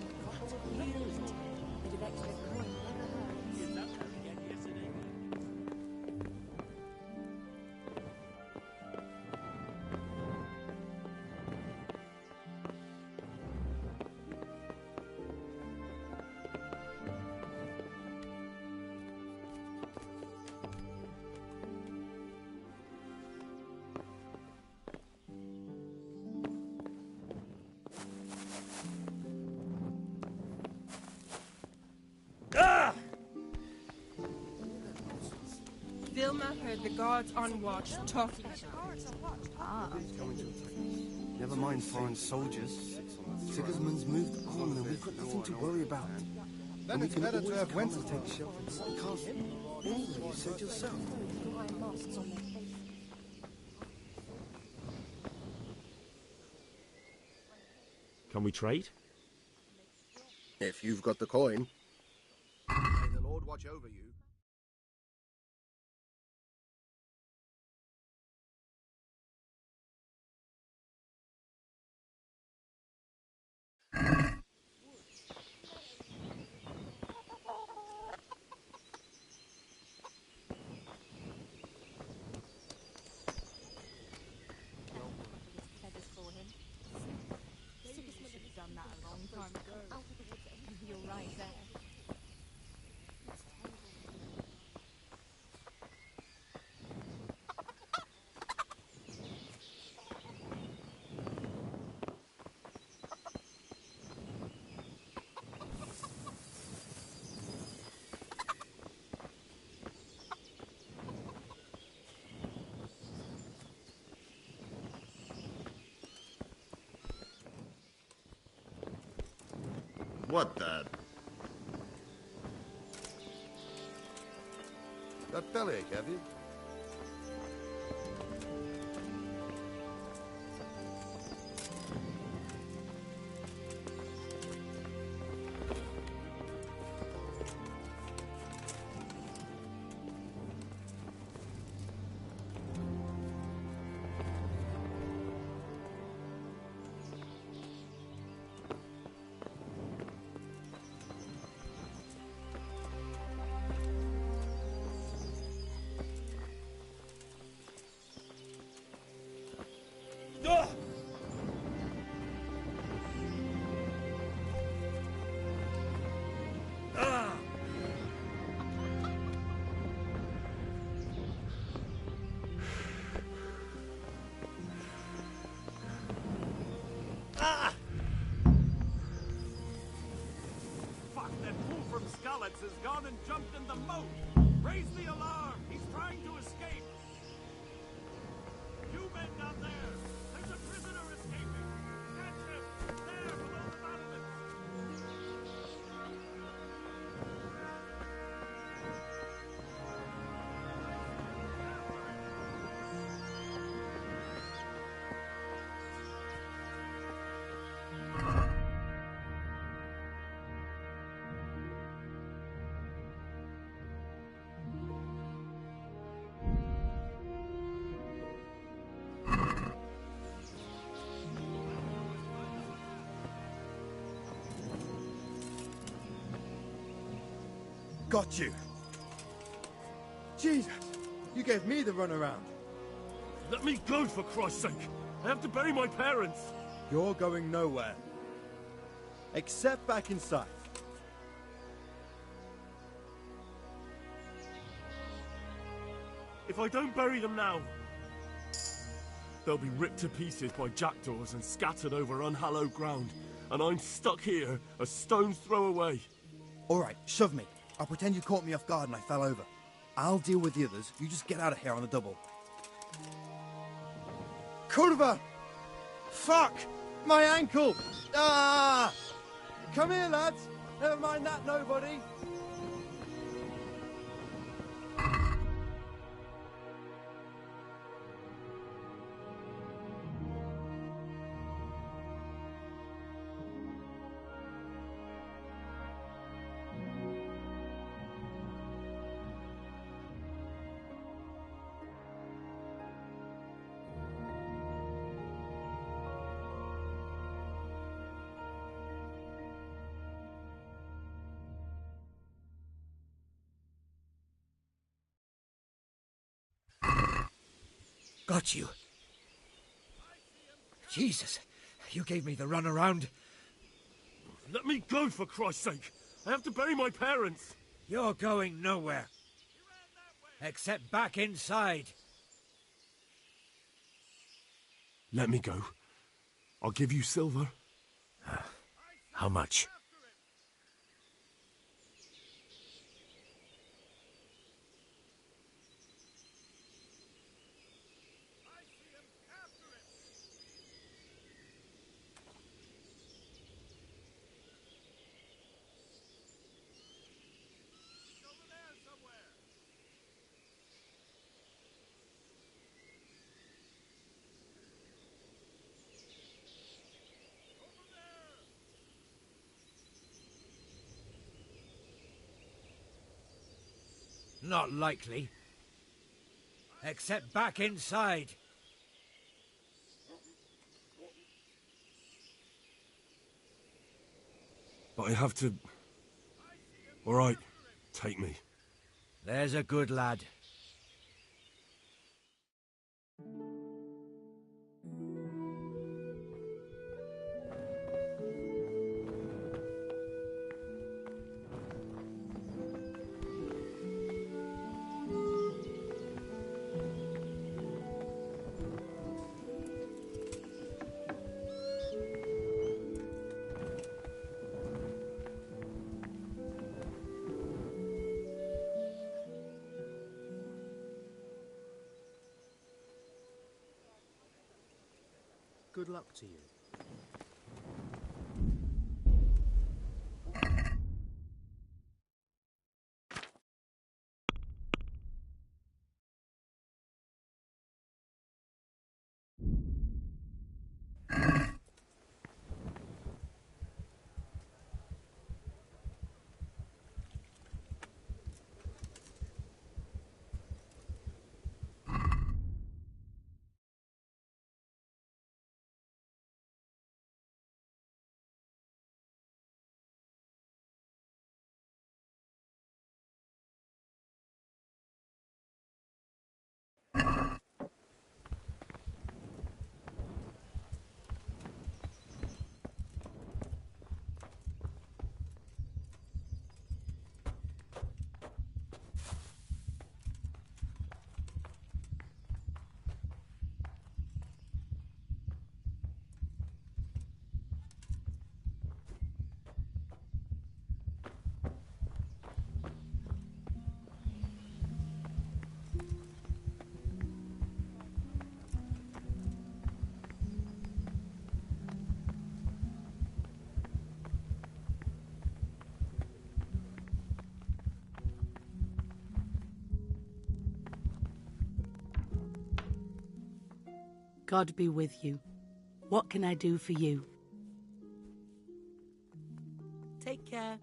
Emma heard the guards on watch talking about it. Never mind foreign soldiers. Sigismund's moved on and we've got nothing to worry about. Then it's better to have come and Wenzel. take shelter in the castle. Anyway, you said yourself. Can we trade? If you've got the coin. May the Lord watch over you. You're right there. What the? Got bellyache, have you? Fuck, that fool from Skalitz has gone and jumped in the moat! Raise the alarm! He's trying to escape! You men down there! There's a prisoner escaping! Catch him! There, below the battlements! Got you. Jesus, you gave me the runaround. Let me go, for Christ's sake! I have to bury my parents! You're going nowhere. Except back inside. If I don't bury them now, they'll be ripped to pieces by jackdaws and scattered over unhallowed ground, and I'm stuck here, a stone's throw away. All right, shove me. I'll pretend you caught me off guard and I fell over. I'll deal with the others. You just get out of here on the double. Kurva! Fuck! My ankle! Ah! Come here, lads! Never mind that, nobody! Got you. Jesus, you gave me the runaround. Let me go, for Christ's sake! I have to bury my parents! You're going nowhere. Except back inside. Let me go. I'll give you silver. How much? Not likely. Except back inside. But I have to... All right, take me. There's a good lad. Good luck to you. God be with you. What can I do for you? Take care.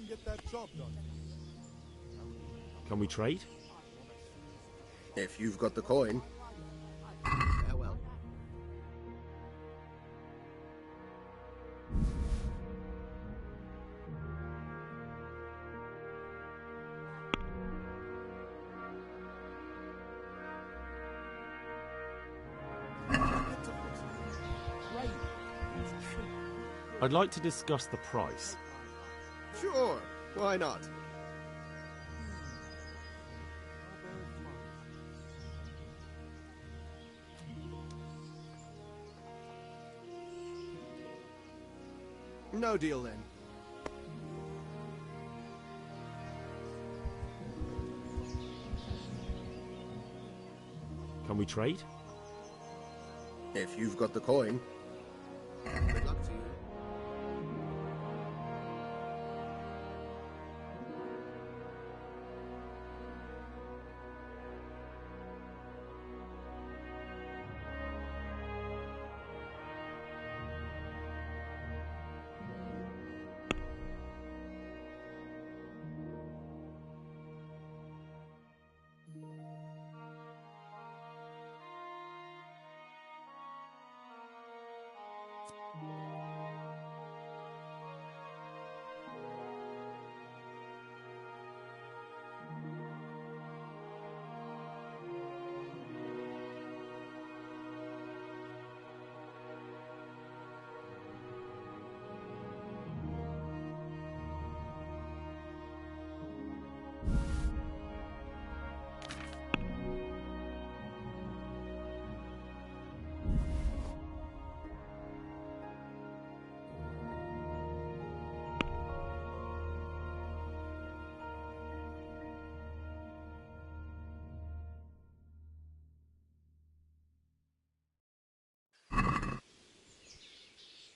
get that job done. Can we trade? If you've got the coin. Farewell. I'd like to discuss the price. Sure, why not? No deal then. Can we trade? If you've got the coin. Good luck to you.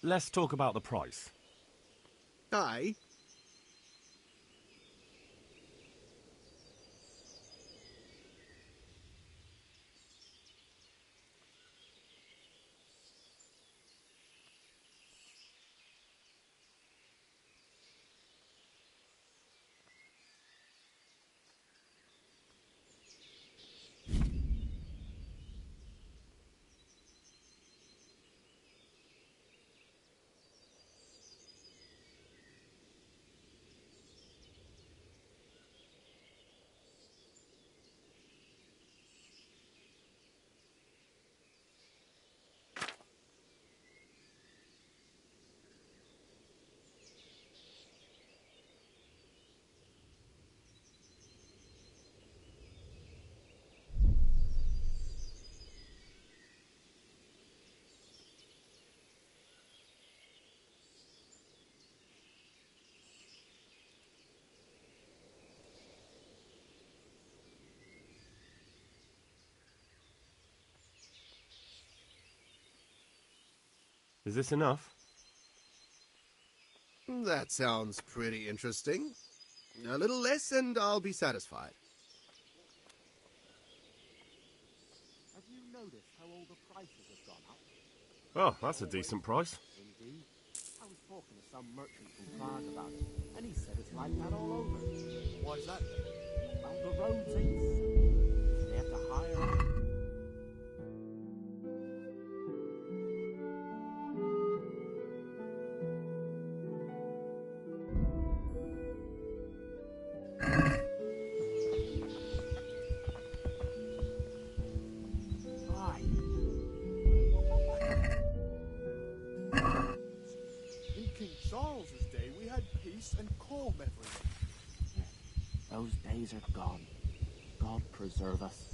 Let's talk about the price. Aye. Is this enough? That sounds pretty interesting. A little less and I'll be satisfied. Have you noticed how all the prices have gone up? Oh, that's a decent price. Indeed. I was talking to some merchant from Prague about it, and he said it's like that all over. Why's that? Well, the roads ain't. They have to hire. In King Charles's day, we had peace and calm everywhere. Those days are gone. God preserve us.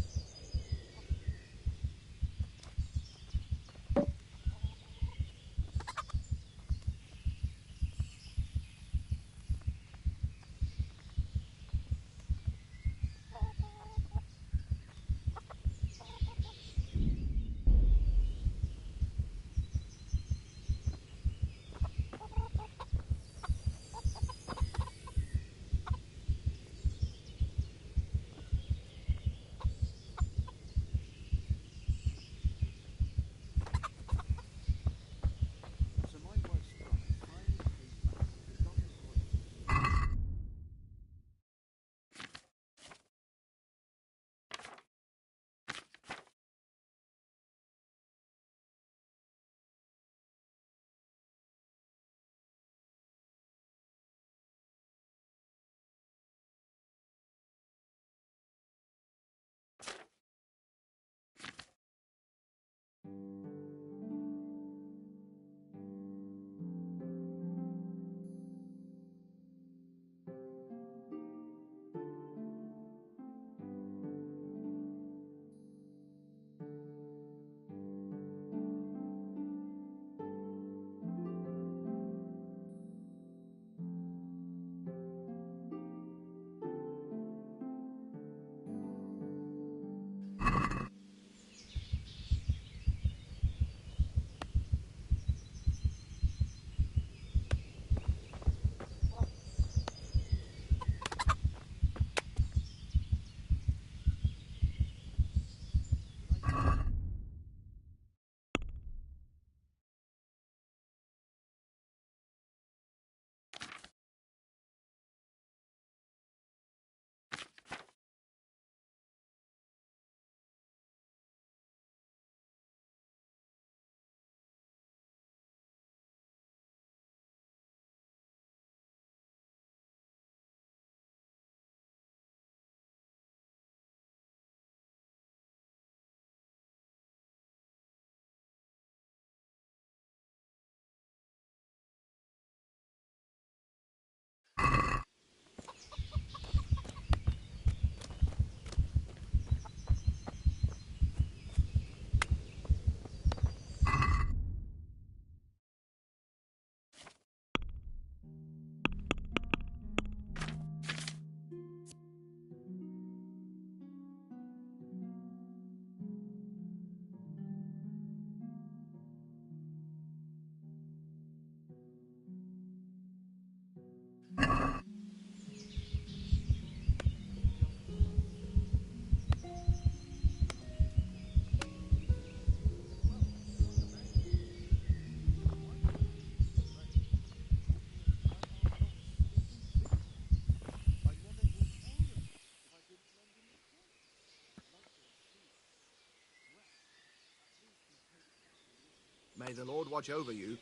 May the Lord watch over you.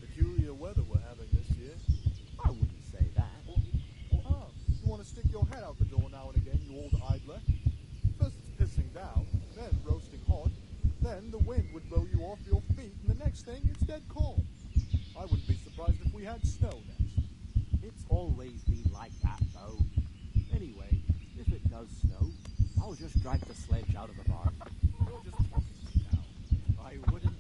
Peculiar weather we're having this year. I wouldn't say that. Oh, you want to stick your head out the door now and again, you old idler? First it's pissing down, then roasting hot, then the wind would blow you off your feet, and the next thing, it's dead calm. I wouldn't be surprised if we had snow next. It's always been like that, though. Anyway, if it does snow, I'll just drag the sledge out of the barn. You're just talking to me now. I wouldn't.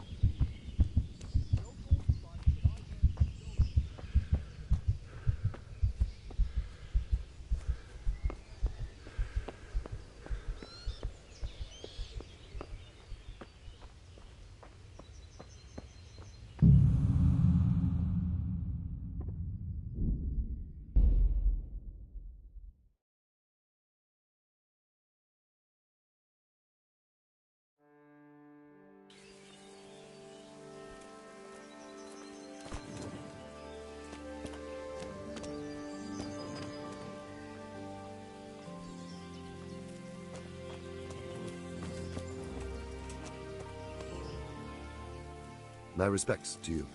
My respects to you.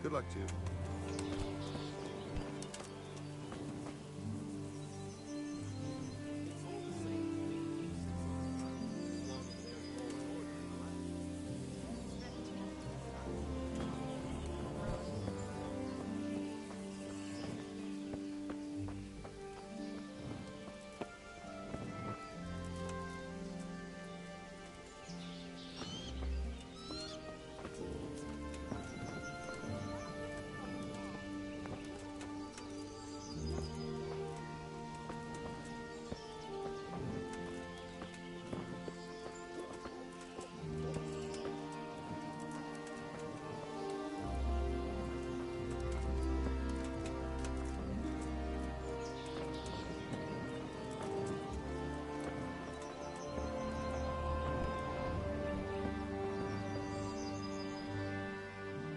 Good luck to you.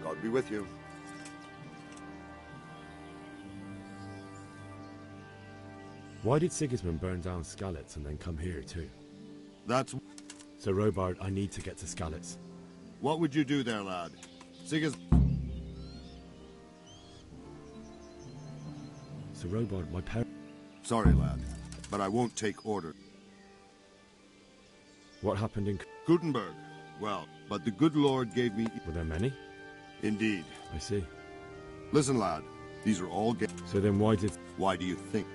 God be with you. Why did Sigismund burn down Skalitz and then come here too? That's... Sir Robard, I need to get to Skalitz. What would you do there, lad? Sir Robard, my parents... Sorry, lad, but I won't take order. What happened in... Gutenberg. Well, but the good Lord gave me... Were there many? Indeed. I see. Listen, lad, these are all... So then why did... Why do you think?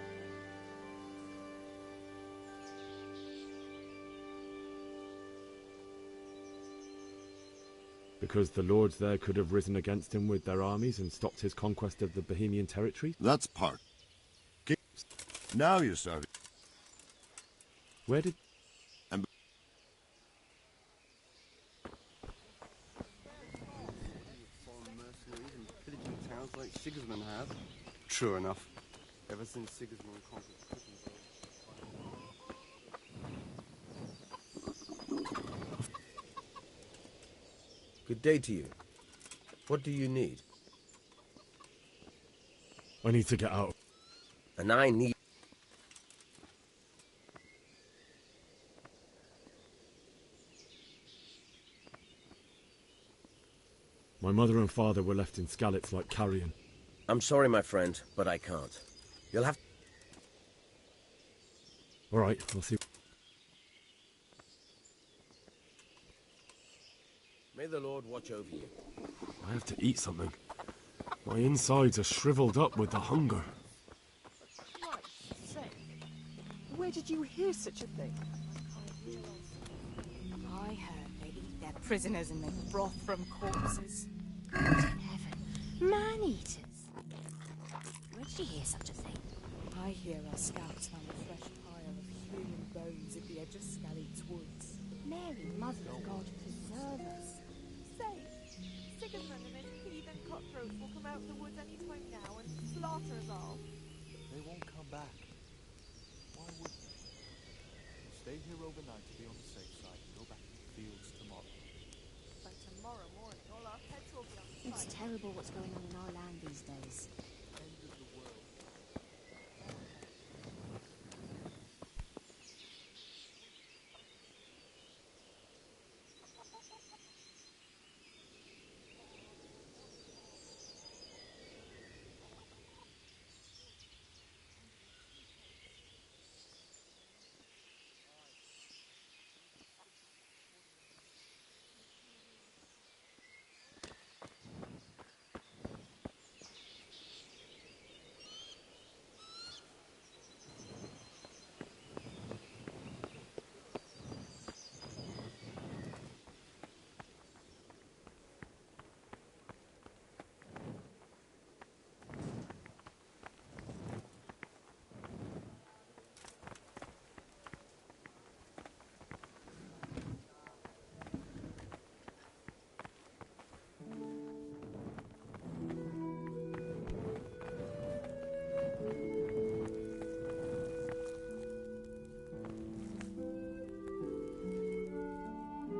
Because the lords there could have risen against him with their armies and stopped his conquest of the Bohemian territory? That's part. Now you're starting. Where did... And... Foreign mercenaries and pillaging towns like Sigismund had. True enough. Ever since Sigismund conquered Good day to you. What do you need? I need to get out. And I need... My mother and father were left in Skalitz like carrion. I'm sorry, my friend, but I can't. You'll have... All right, I'll see. May the Lord watch over you. I have to eat something. My insides are shriveled up with the hunger. Christ's sake. Where did you hear such a thing? I heard they eat their prisoners and make broth from corpses. Good heaven. Man-eaters. Where did you hear such a thing? I hear our scouts found a fresh pile of human bones at the edge of Skalitz Woods. Mary, Mother of God, preserve us. Say, Sigismund and his heathen cutthroats will come out in the woods any time now and slaughter us all. They won't come back. Why would they? We'll stay here overnight to be on the safe side and go back to the fields tomorrow. By tomorrow morning, all our pets will be on the It's terrible what's going on in our land these days. End of the world.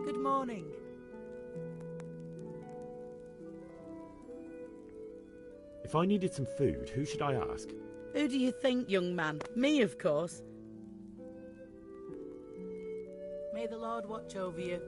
Good morning. If I needed some food, who should I ask? Who do you think, young man? Me, of course. May the Lord watch over you.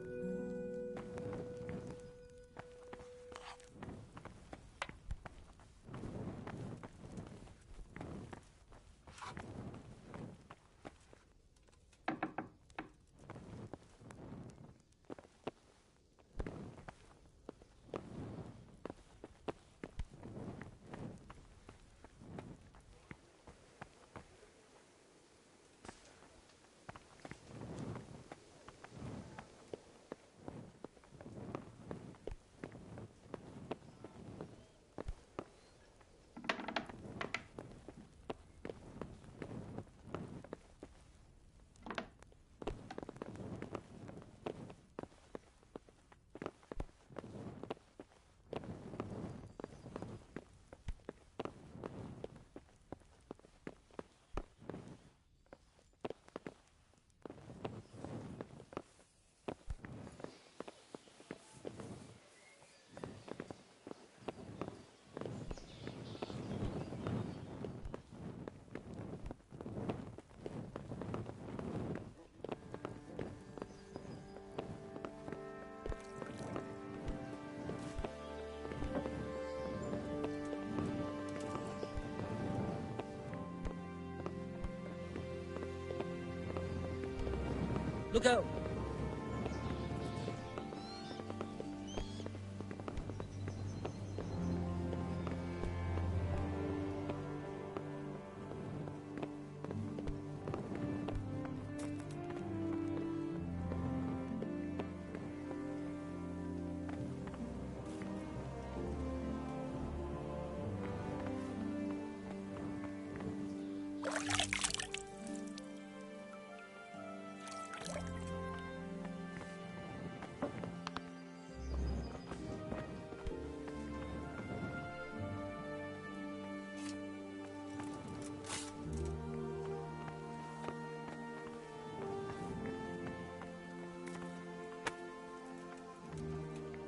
Look out!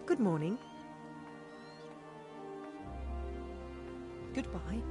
Good morning. Goodbye.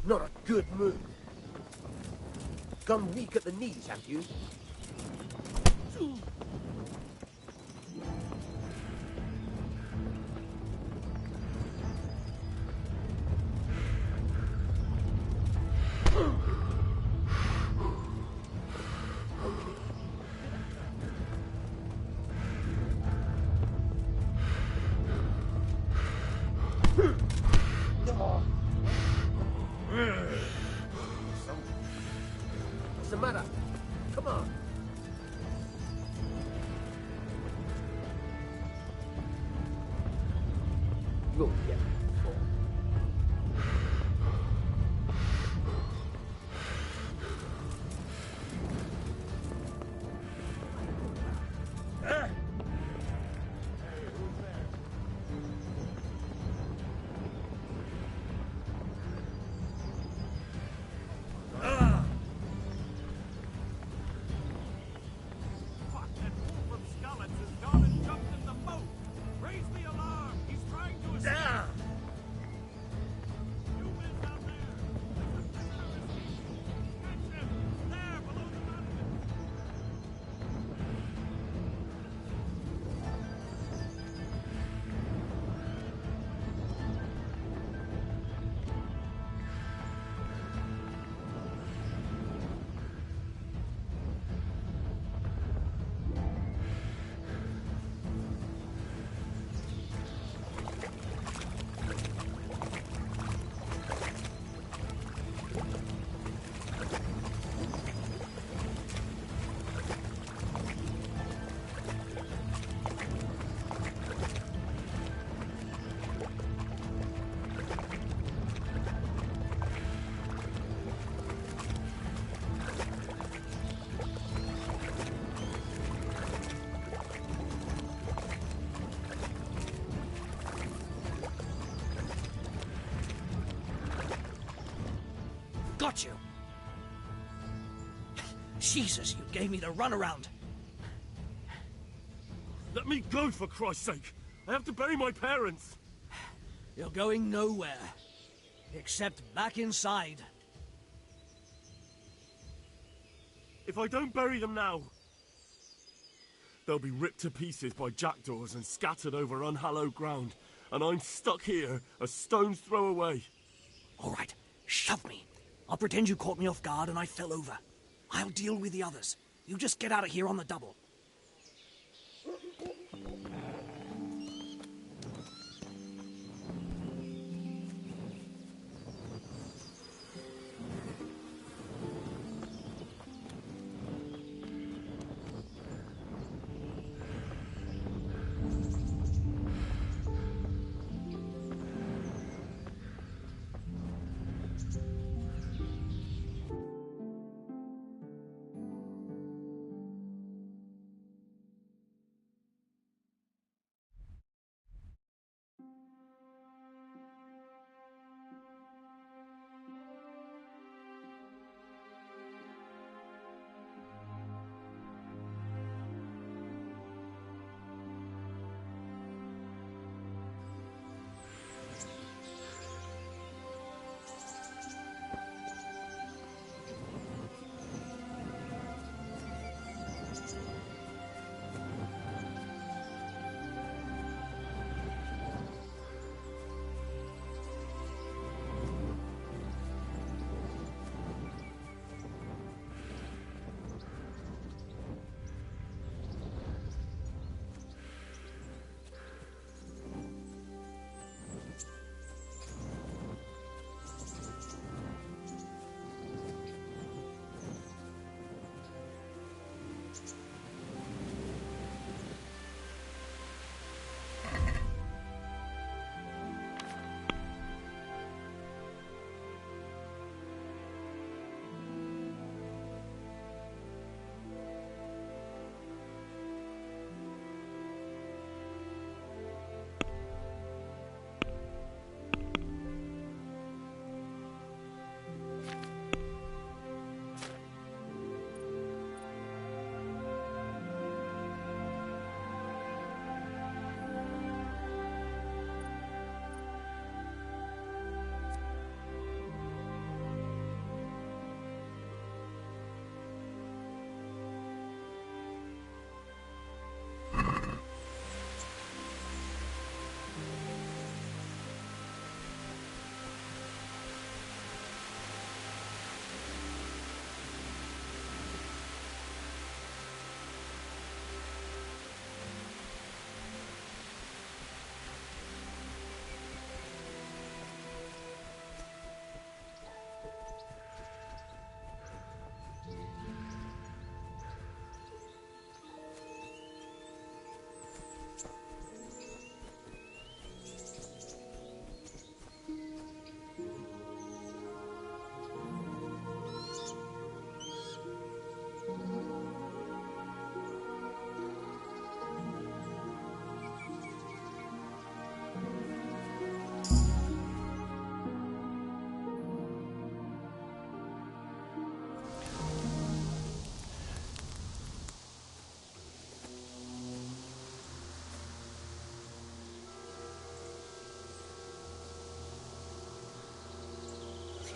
Not a good move. Gone weak at the knees, have you? What's the matter? Come on. We'll get Got you! Jesus, you gave me the runaround. Let me go, for Christ's sake! I have to bury my parents! You're going nowhere. Except back inside. If I don't bury them now, they'll be ripped to pieces by jackdaws and scattered over unhallowed ground, and I'm stuck here, a stone's throw away. All right, shove me. I'll pretend you caught me off guard and I fell over. I'll deal with the others. You just get out of here on the double.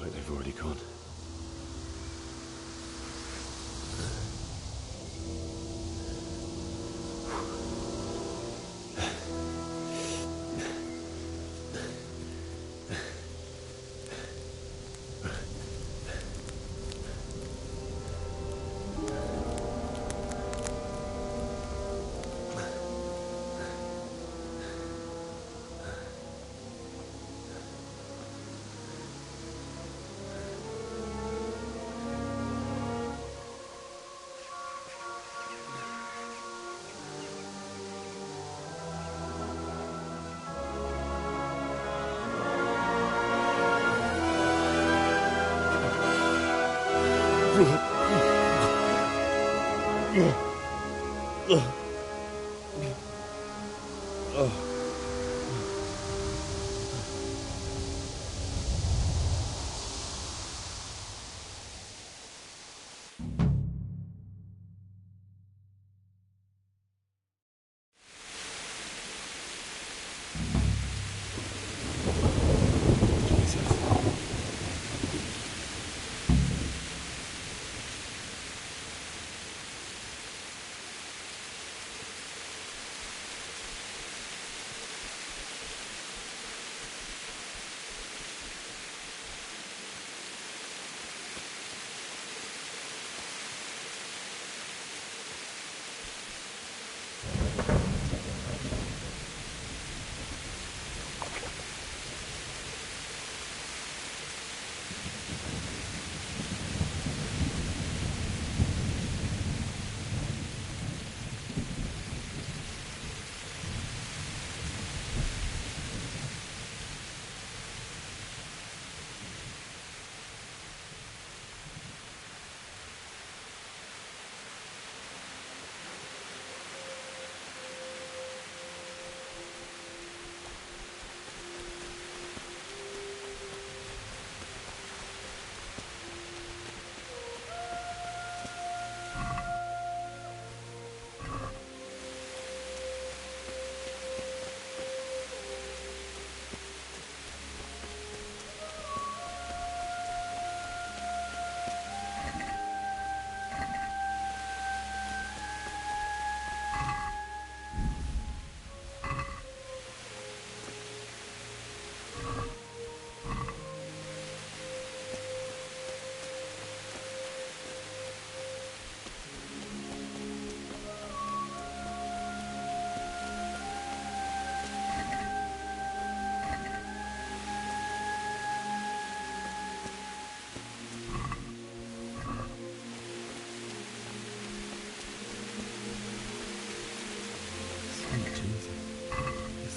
like they've already gone.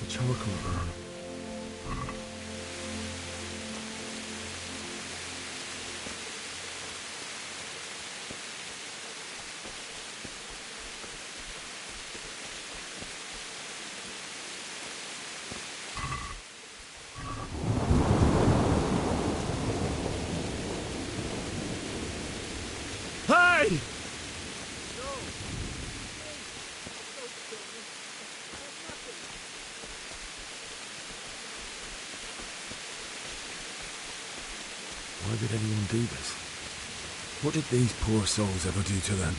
Charcoal burn. Hey! Why would anyone do this? What did these poor souls ever do to them?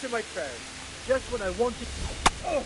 to my prayers. Just when I wanted... Oh!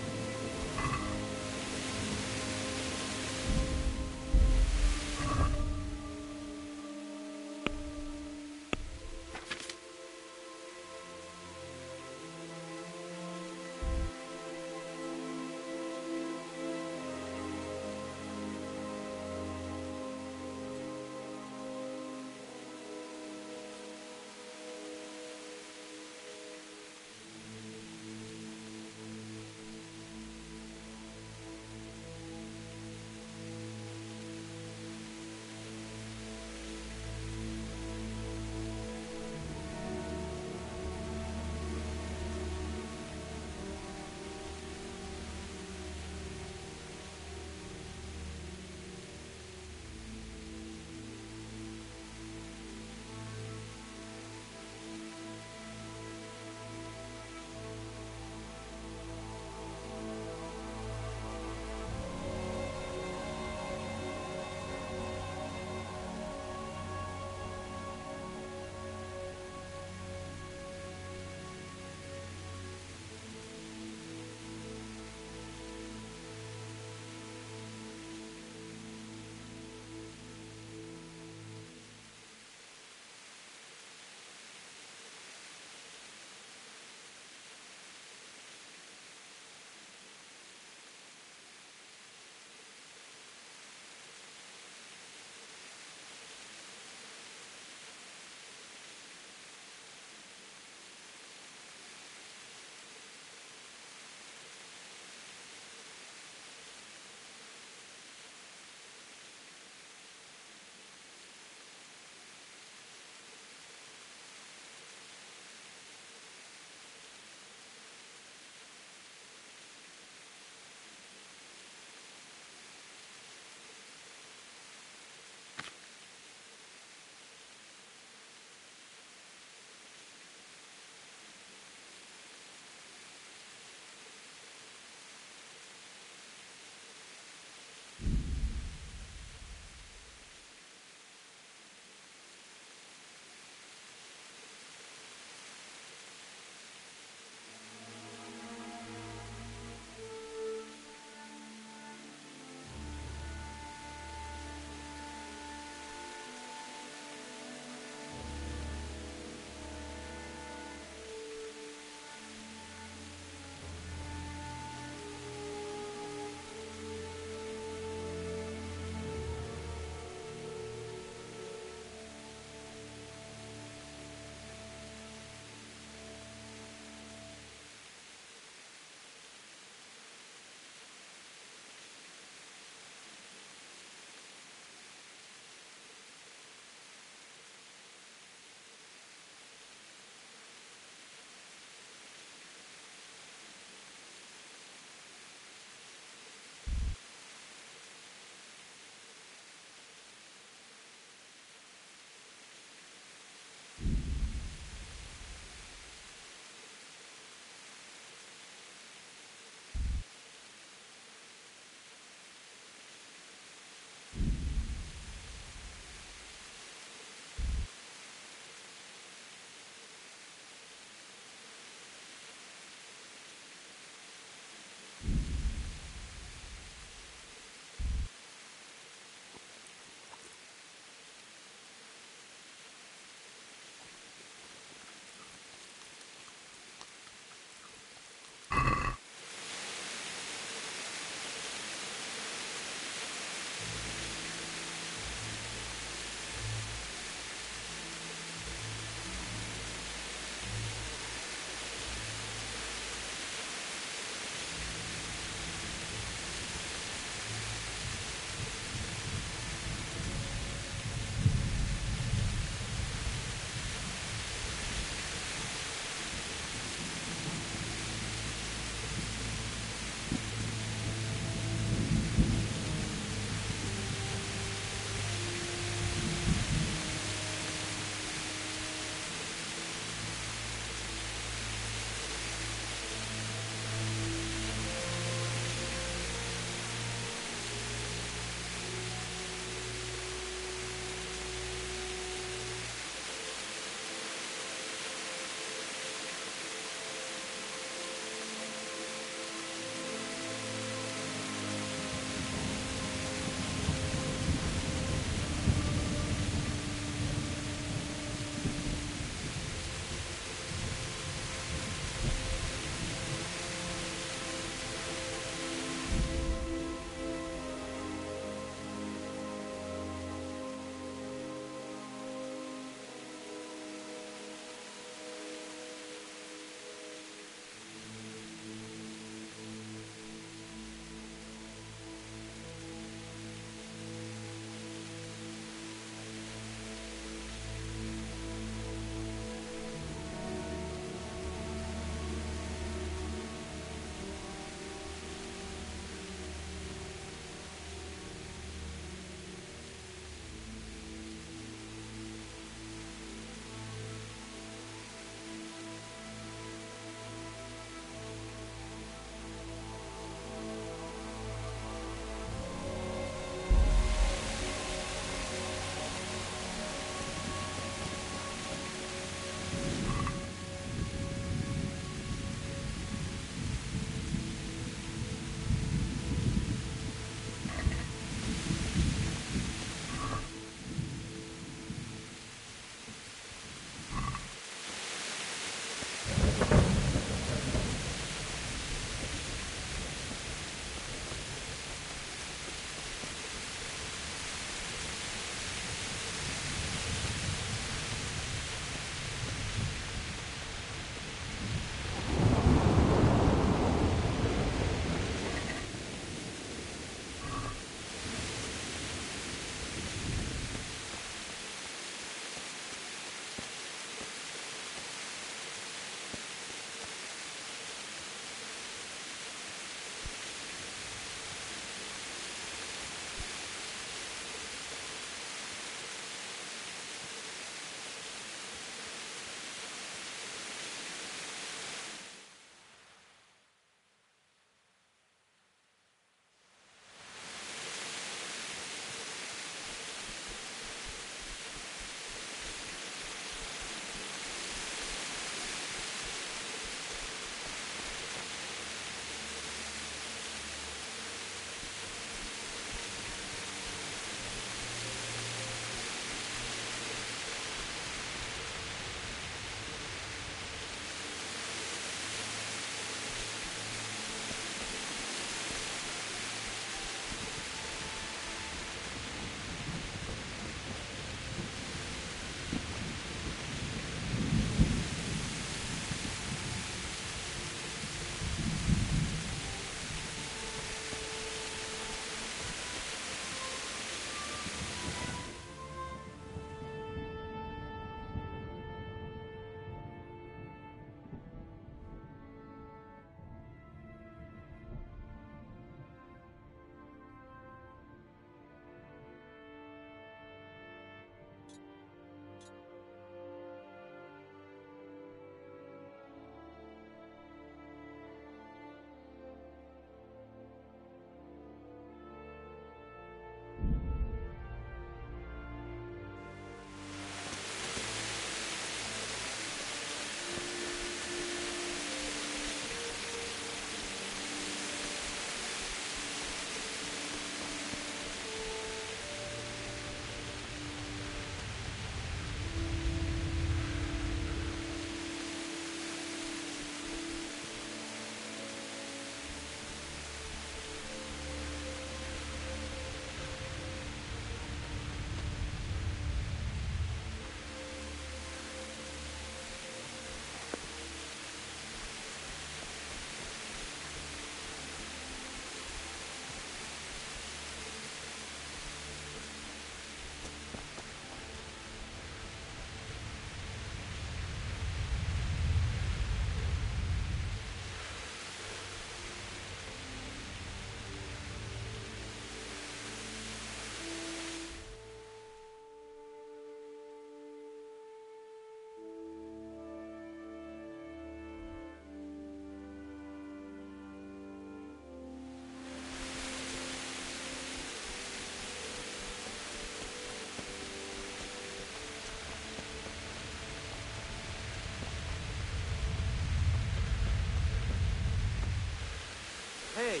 Hey!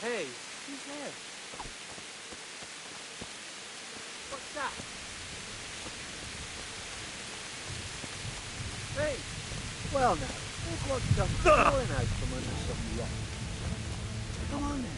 Hey! Who's there? What's that? Hey! Well now, look what's come pouring out from under some rock. Come on then.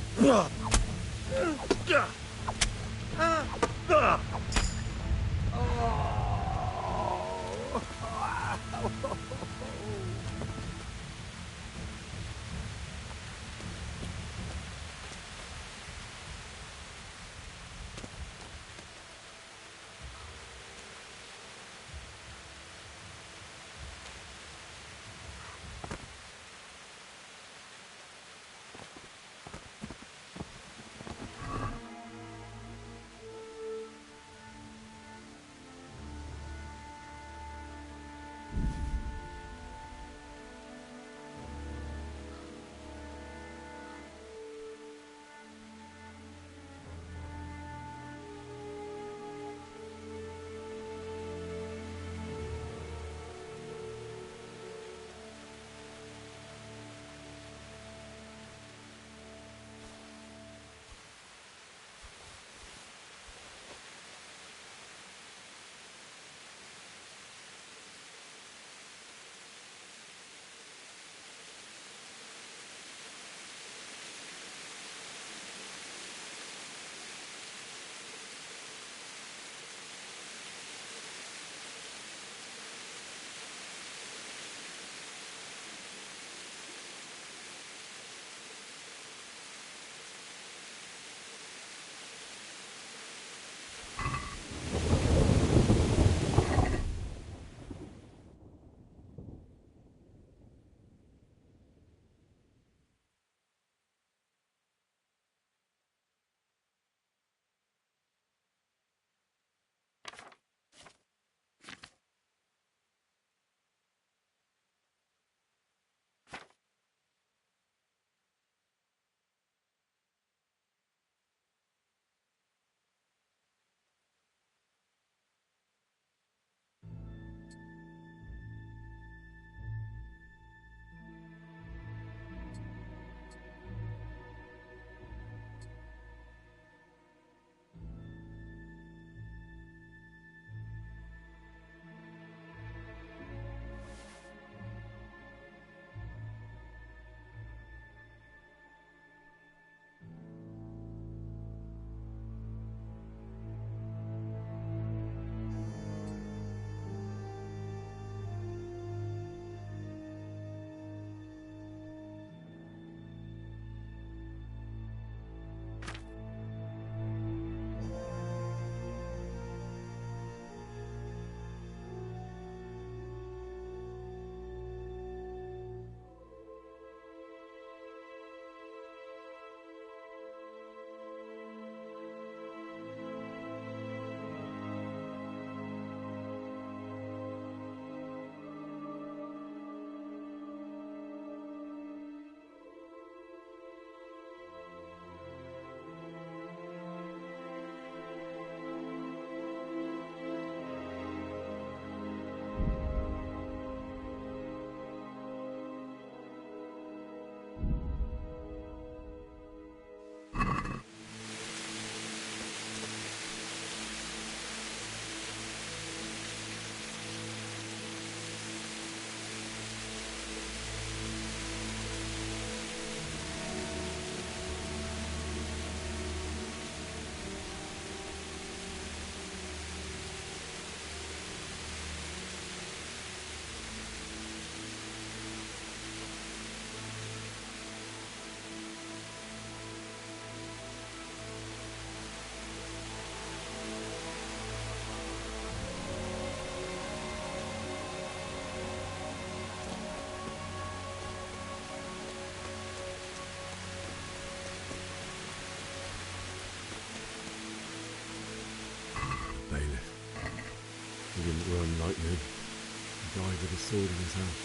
He didn't run like me. He died with a sword in his hand.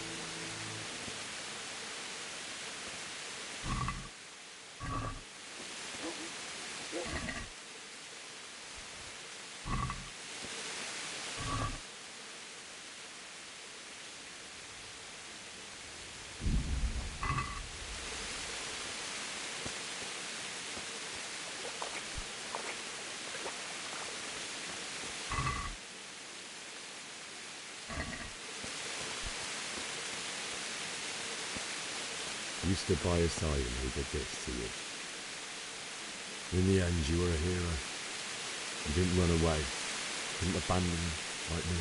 You stood by his side and he did this to you. In the end, you were a hero. You didn't run away. Didn't abandon like me.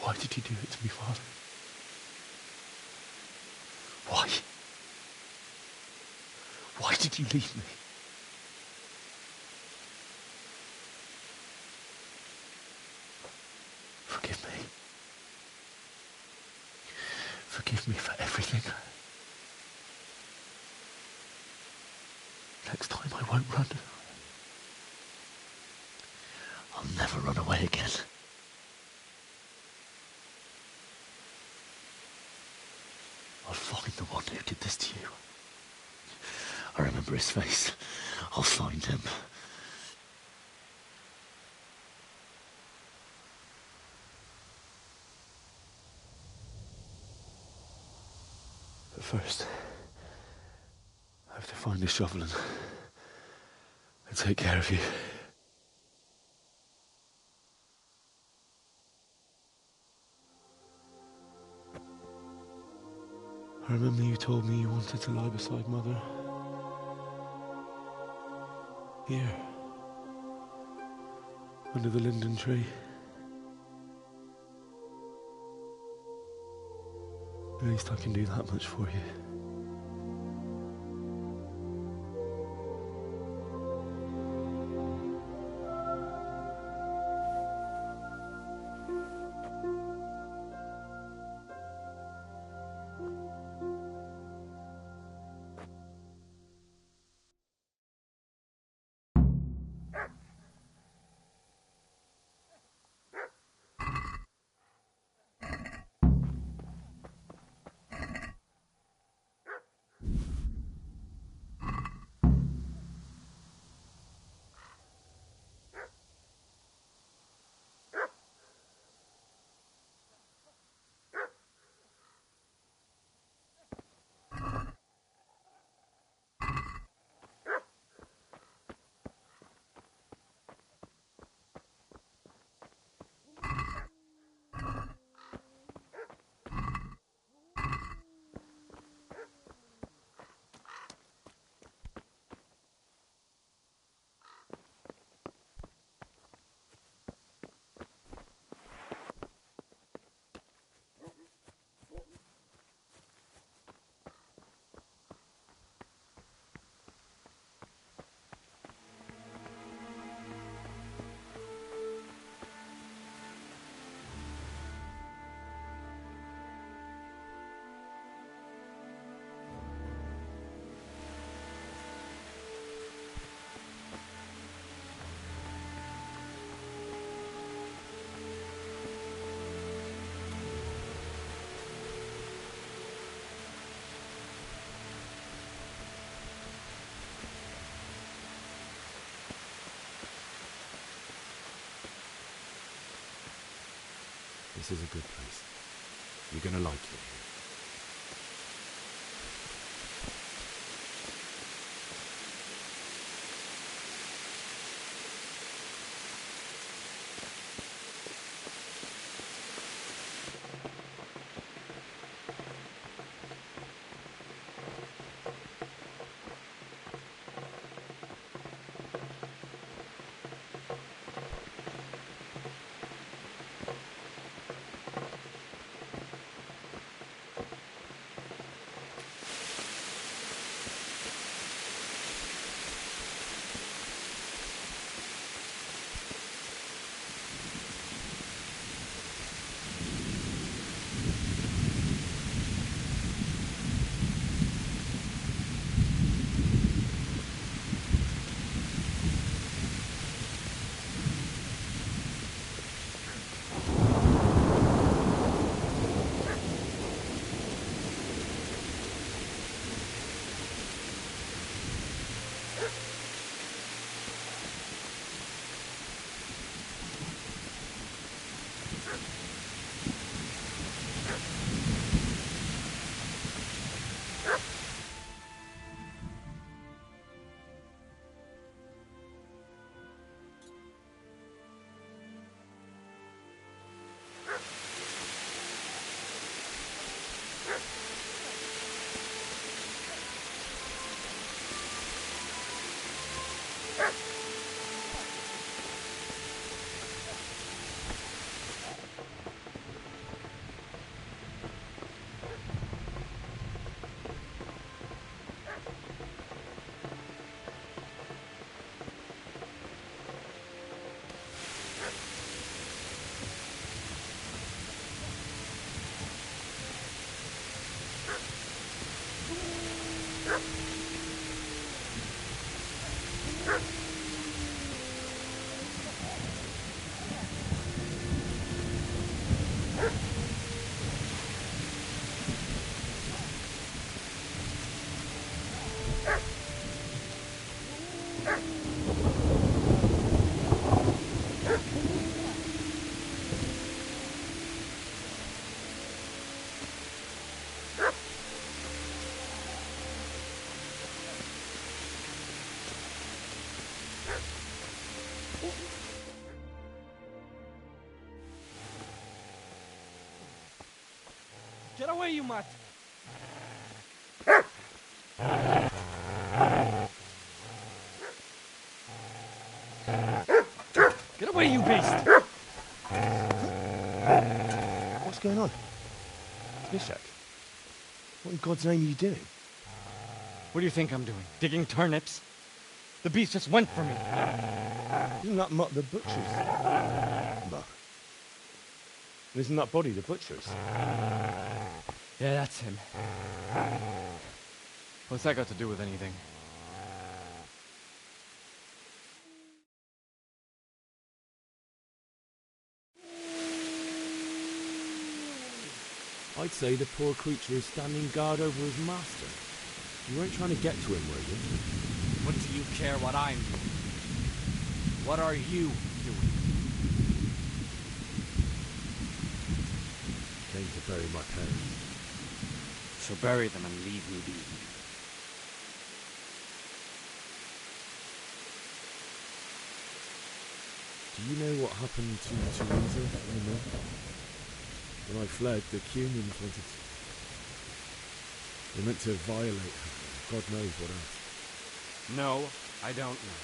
Why did you do it to me, Father? Why? Why did you leave me? Forgive me. Forgive me for everything. Next time I won't run. I'll never run away again. I'll find the one who did this to you. I remember his face. I'll find him. But first, I have to find a shovel and take care of you. I remember you told me you wanted to lie beside Mother. Here. Under the linden tree. At least I can do that much for you. This is a good place. You're gonna like it. Get away, you mutt! Get away, you beast! What's going on? Bishak, what in God's name are you doing? What do you think I'm doing? Digging turnips? The beast just went for me. Isn't that Mutt the butcher's? Mutt. Isn't that body the butcher's? Yeah, that's him. What's that got to do with anything? I'd say the poor creature is standing guard over his master. You weren't trying to get to him, were you? What do you care what I'm doing? What are you doing? Came to bury my parents. So bury them and leave me be. Do you know what happened to Teresa in the mill? When I fled, the Cunians wanted to... They meant to violate her. God knows what else. No, I don't know.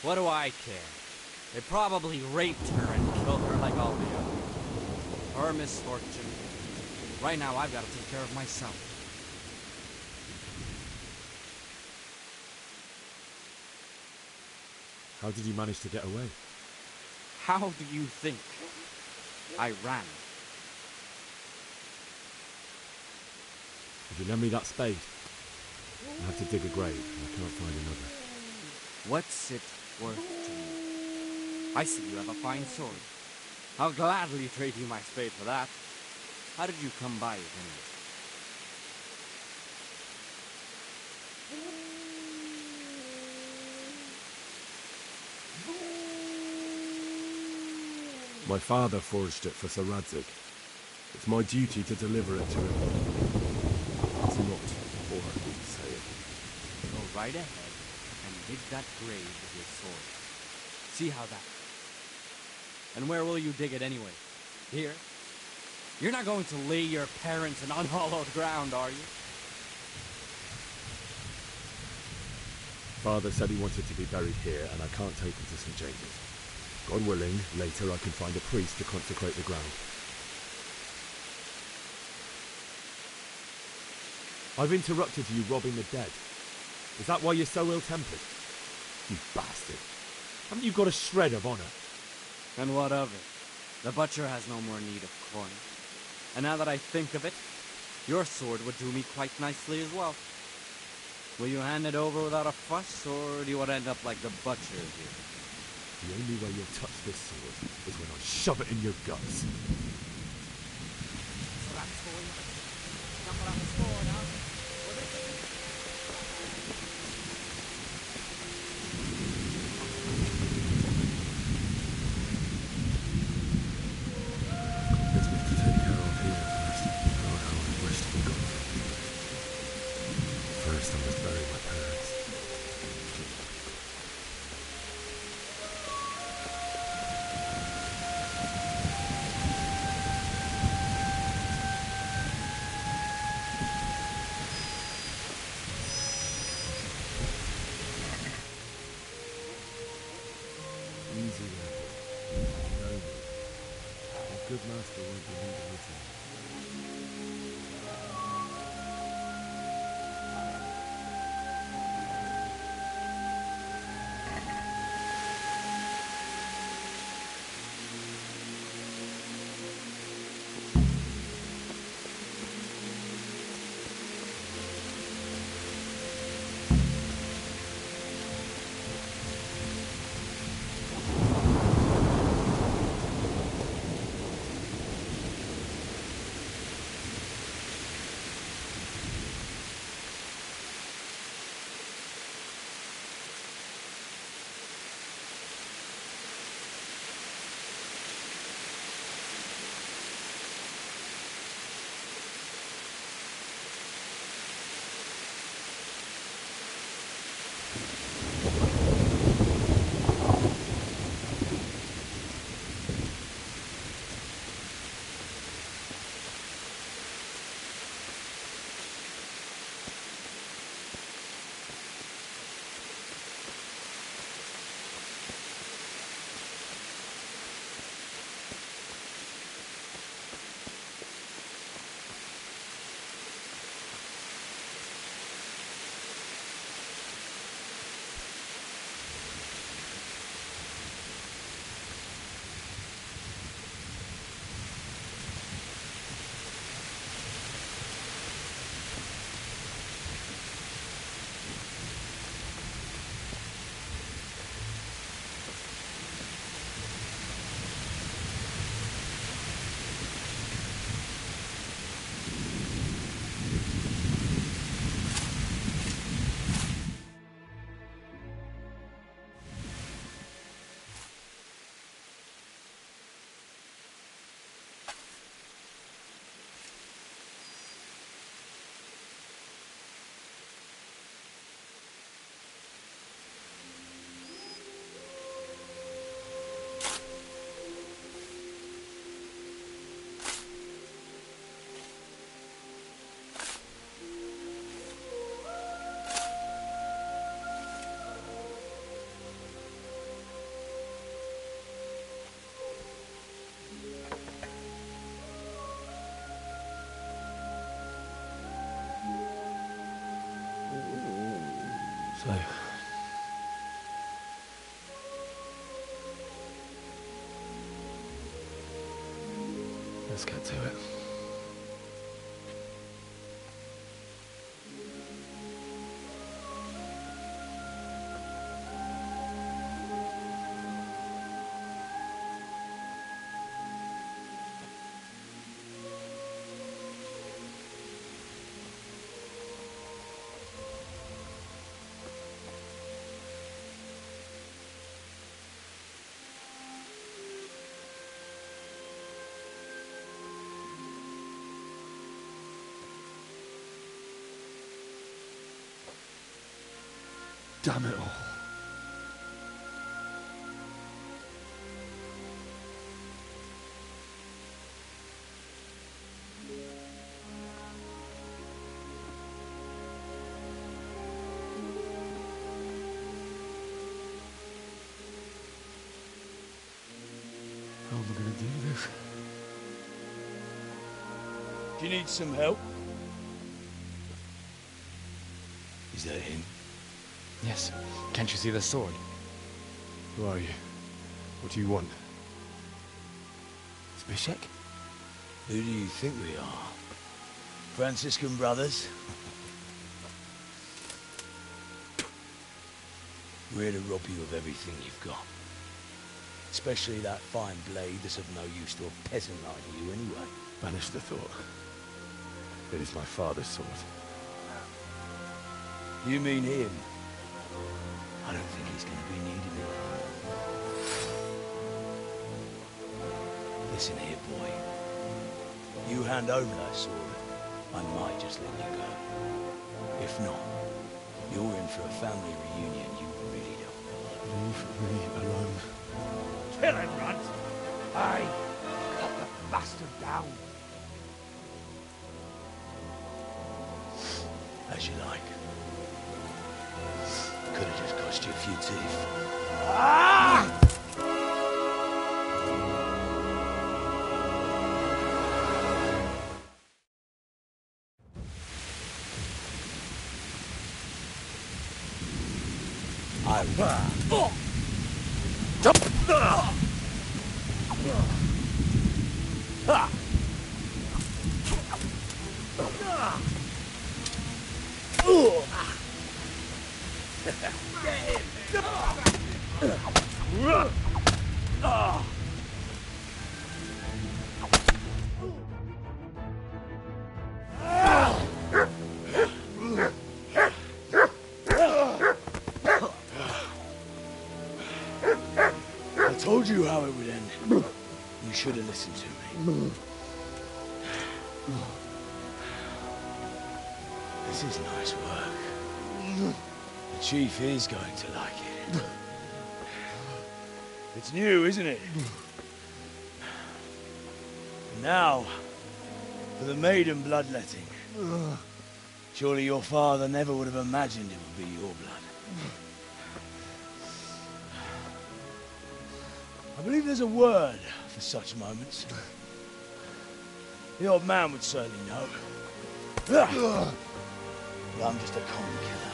What do I care? They probably raped her and killed her like all the others. Her misfortune. Right now, I've got to take care of myself. How did you manage to get away? How do you think? I ran. If you lend me that spade, I have to dig a grave. I can't find another. What's it worth to you? I see you have a fine sword. I'll gladly trade you my spade for that. How did you come by it anyway? My father forged it for Sir Radzig. It's my duty to deliver it to him. It's not for me to say it. Go right ahead and dig that grave with your sword. See how that... And where will you dig it anyway? Here? You're not going to lay your parents in unhallowed ground, are you? Father said he wanted to be buried here, and I can't take him to St. James's. God willing, later I can find a priest to consecrate the ground. I've interrupted you robbing the dead. Is that why you're so ill-tempered? You bastard. Haven't you got a shred of honor? And what of it? The butcher has no more need of coin. And now that I think of it, your sword would do me quite nicely as well. Will you hand it over without a fuss, or do you want to end up like the butcher here? The only way you'll touch this sword is when I shove it in your guts. First, I must bury my parents. Easy, lad. You know me. A good master won't be needed with him. So, let's get to it. Damn it all. How am I going to do this? Do you need some help? Is that him? Yes. Can't you see the sword? Who are you? What do you want? Zbyszek? Who do you think we are? Franciscan brothers? We're here to rob you of everything you've got. Especially that fine blade that's of no use to a peasant like you anyway. Banish the thought. It is my father's sword. You mean him? I don't think he's going to be needing it. Listen here, boy. You hand over that sword, I might just let you go. If not, you're in for a family reunion you really don't want. Leave me alone. Kill him, Runt! Aye! Cut the bastard down! As you like. Could have just cost you a few teeth. Ah! I told you how it would end. You should have listened to me. This is nice work. The chief is going to like it. It's new, isn't it? And now, for the maiden bloodletting. Surely your father never would have imagined it would be your blood. I believe there's a word for such moments. The old man would certainly know. But I'm just a common killer.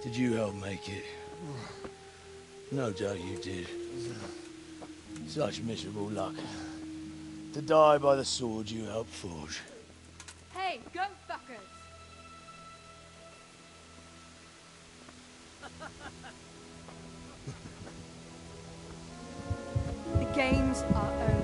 Did you help make it? No doubt you did. Such miserable luck. To die by the sword you helped forge. Hey, go fuckers! The games are over.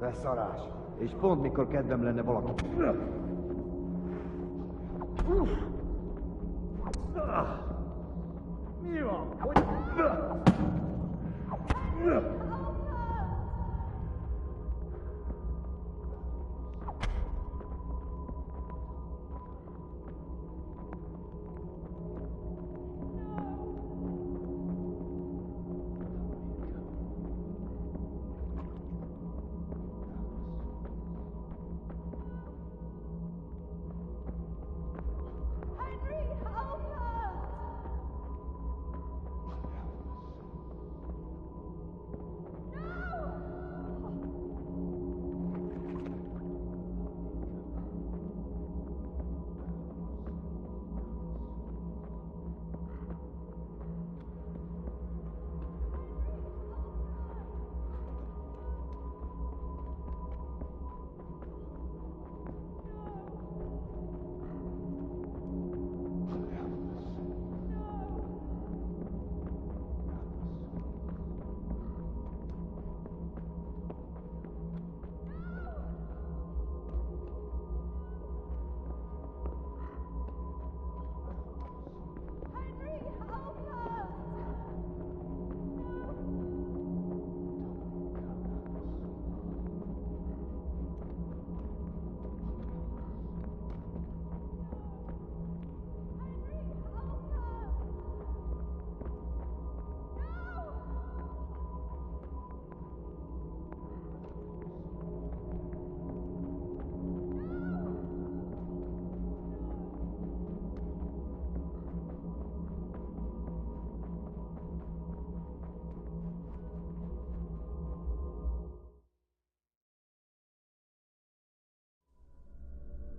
Beszarás. És pont mikor kedvem lenne valaki. Mi van? Hogy...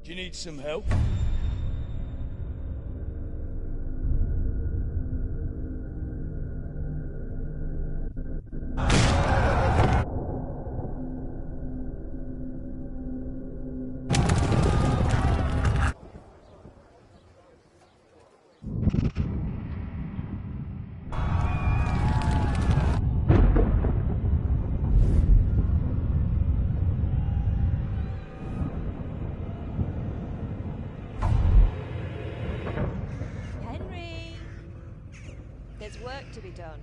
Do you need some help? Henry! There's work to be done.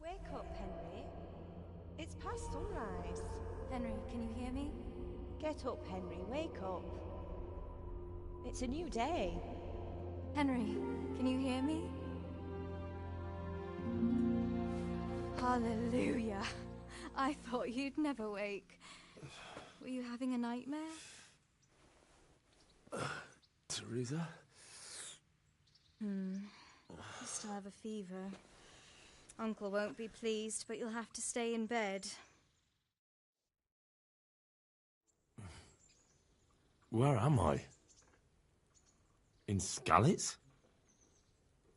Wake up, Henry. It's past sunrise. Henry, can you hear me? Get up, Henry. Wake up. It's a new day. Henry, can you hear me? Hallelujah. I thought you'd never wake. Were you having a nightmare? Teresa? You still have a fever. Uncle won't be pleased, but you'll have to stay in bed. Where am I? In Skalitz?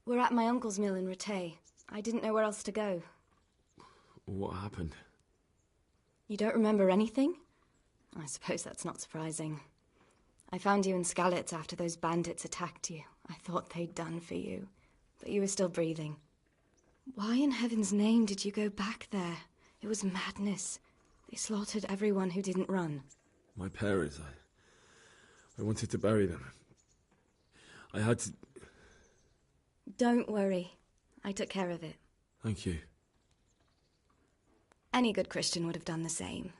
We're at my uncle's mill in Rattay. I didn't know where else to go. What happened? You don't remember anything? I suppose that's not surprising. I found you in Skalitz after those bandits attacked you. I thought they'd done for you, but you were still breathing. Why in heaven's name did you go back there? It was madness. They slaughtered everyone who didn't run. My parents, I wanted to bury them. I had to... Don't worry. I took care of it. Thank you. Any good Christian would have done the same.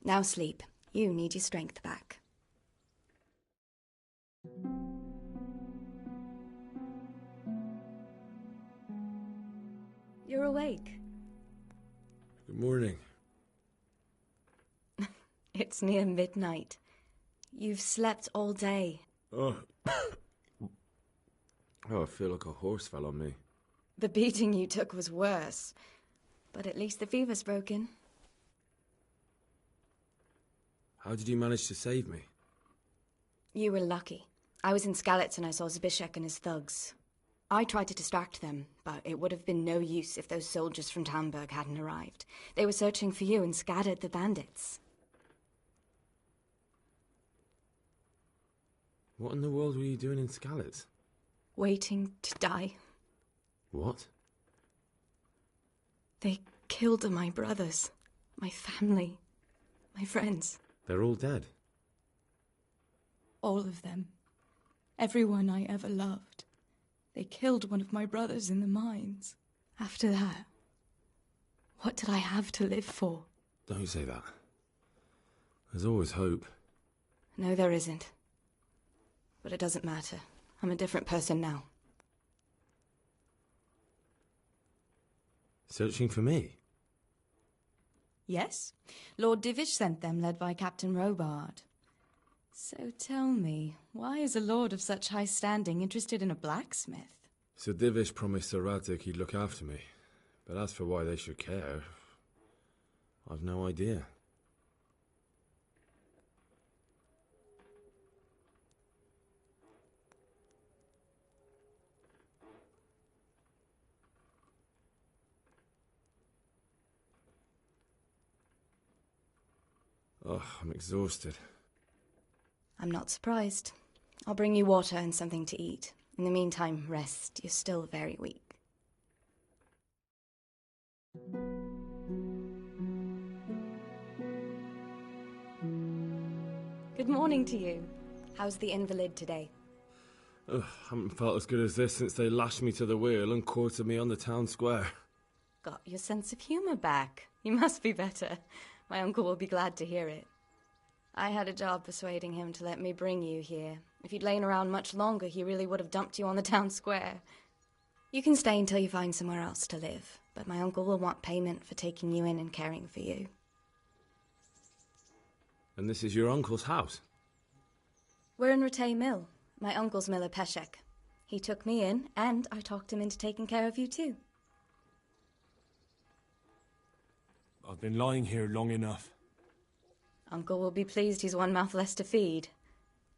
Now sleep. You need your strength back. You're awake. Good morning. It's near midnight. You've slept all day. Oh. Oh, I feel like a horse fell on me. The beating you took was worse. But at least the fever's broken. How did you manage to save me? You were lucky. I was in Skalitz and I saw Zbyszek and his thugs. I tried to distract them, but it would have been no use if those soldiers from Tamburg hadn't arrived. They were searching for you and scattered the bandits. What in the world were you doing in Skalitz? Waiting to die. What? They killed my brothers, my family, my friends. They're all dead. All of them. Everyone I ever loved. They killed one of my brothers in the mines. After that, what did I have to live for? Don't say that. There's always hope. No, there isn't. But it doesn't matter. I'm a different person now. Searching for me? Yes. Lord Divish sent them, led by Captain Robard. So tell me, why is a lord of such high standing interested in a blacksmith? Sir Divish promised Sir Radzig he'd look after me. But as for why they should care, I've no idea. Oh, I'm exhausted. I'm not surprised. I'll bring you water and something to eat. In the meantime, rest. You're still very weak. Good morning to you. How's the invalid today? Ugh, haven't felt as good as this since they lashed me to the wheel and quartered me on the town square. Got your sense of humour back. You must be better. My uncle will be glad to hear it. I had a job persuading him to let me bring you here. If you'd lain around much longer, he really would have dumped you on the town square. You can stay until you find somewhere else to live, but my uncle will want payment for taking you in and caring for you. And this is your uncle's house? We're in Ratay Mill. My uncle's mill at Peshek. He took me in, and I talked him into taking care of you too. I've been lying here long enough. Uncle will be pleased he's one mouth less to feed.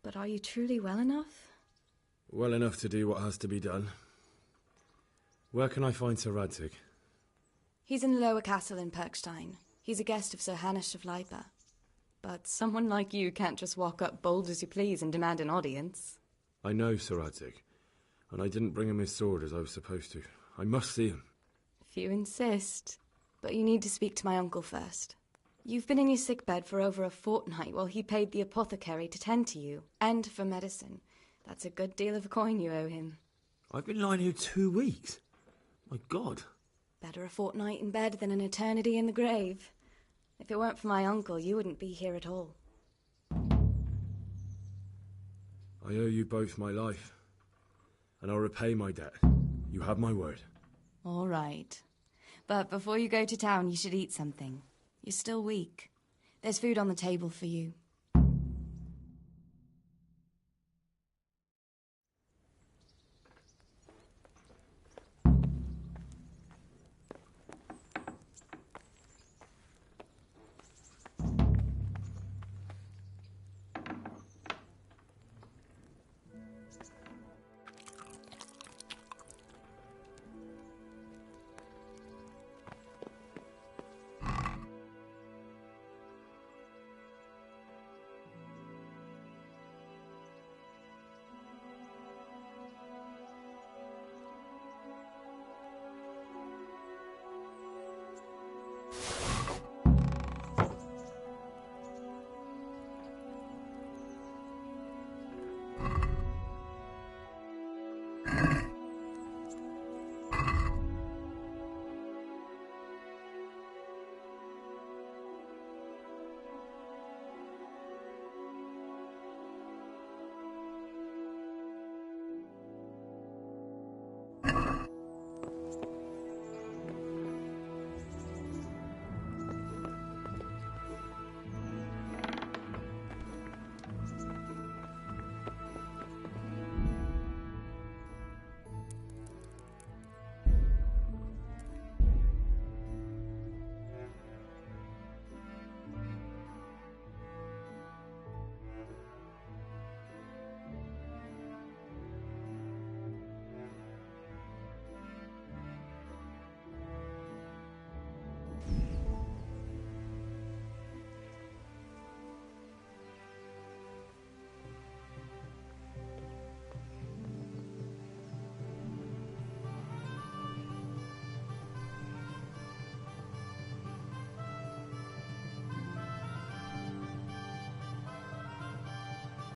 But are you truly well enough? Well enough to do what has to be done. Where can I find Sir Radzig? He's in the lower castle in Perkstein. He's a guest of Sir Hanush of Leipa. But someone like you can't just walk up bold as you please and demand an audience. I know Sir Radzig, and I didn't bring him his sword as I was supposed to. I must see him. If you insist. But you need to speak to my uncle first. You've been in your sickbed for over a fortnight while he paid the apothecary to tend to you, and for medicine. That's a good deal of coin you owe him. I've been lying here 2 weeks. My God. Better a fortnight in bed than an eternity in the grave. If it weren't for my uncle, you wouldn't be here at all. I owe you both my life, and I'll repay my debt. You have my word. All right. But before you go to town, you should eat something. You're still weak. There's food on the table for you.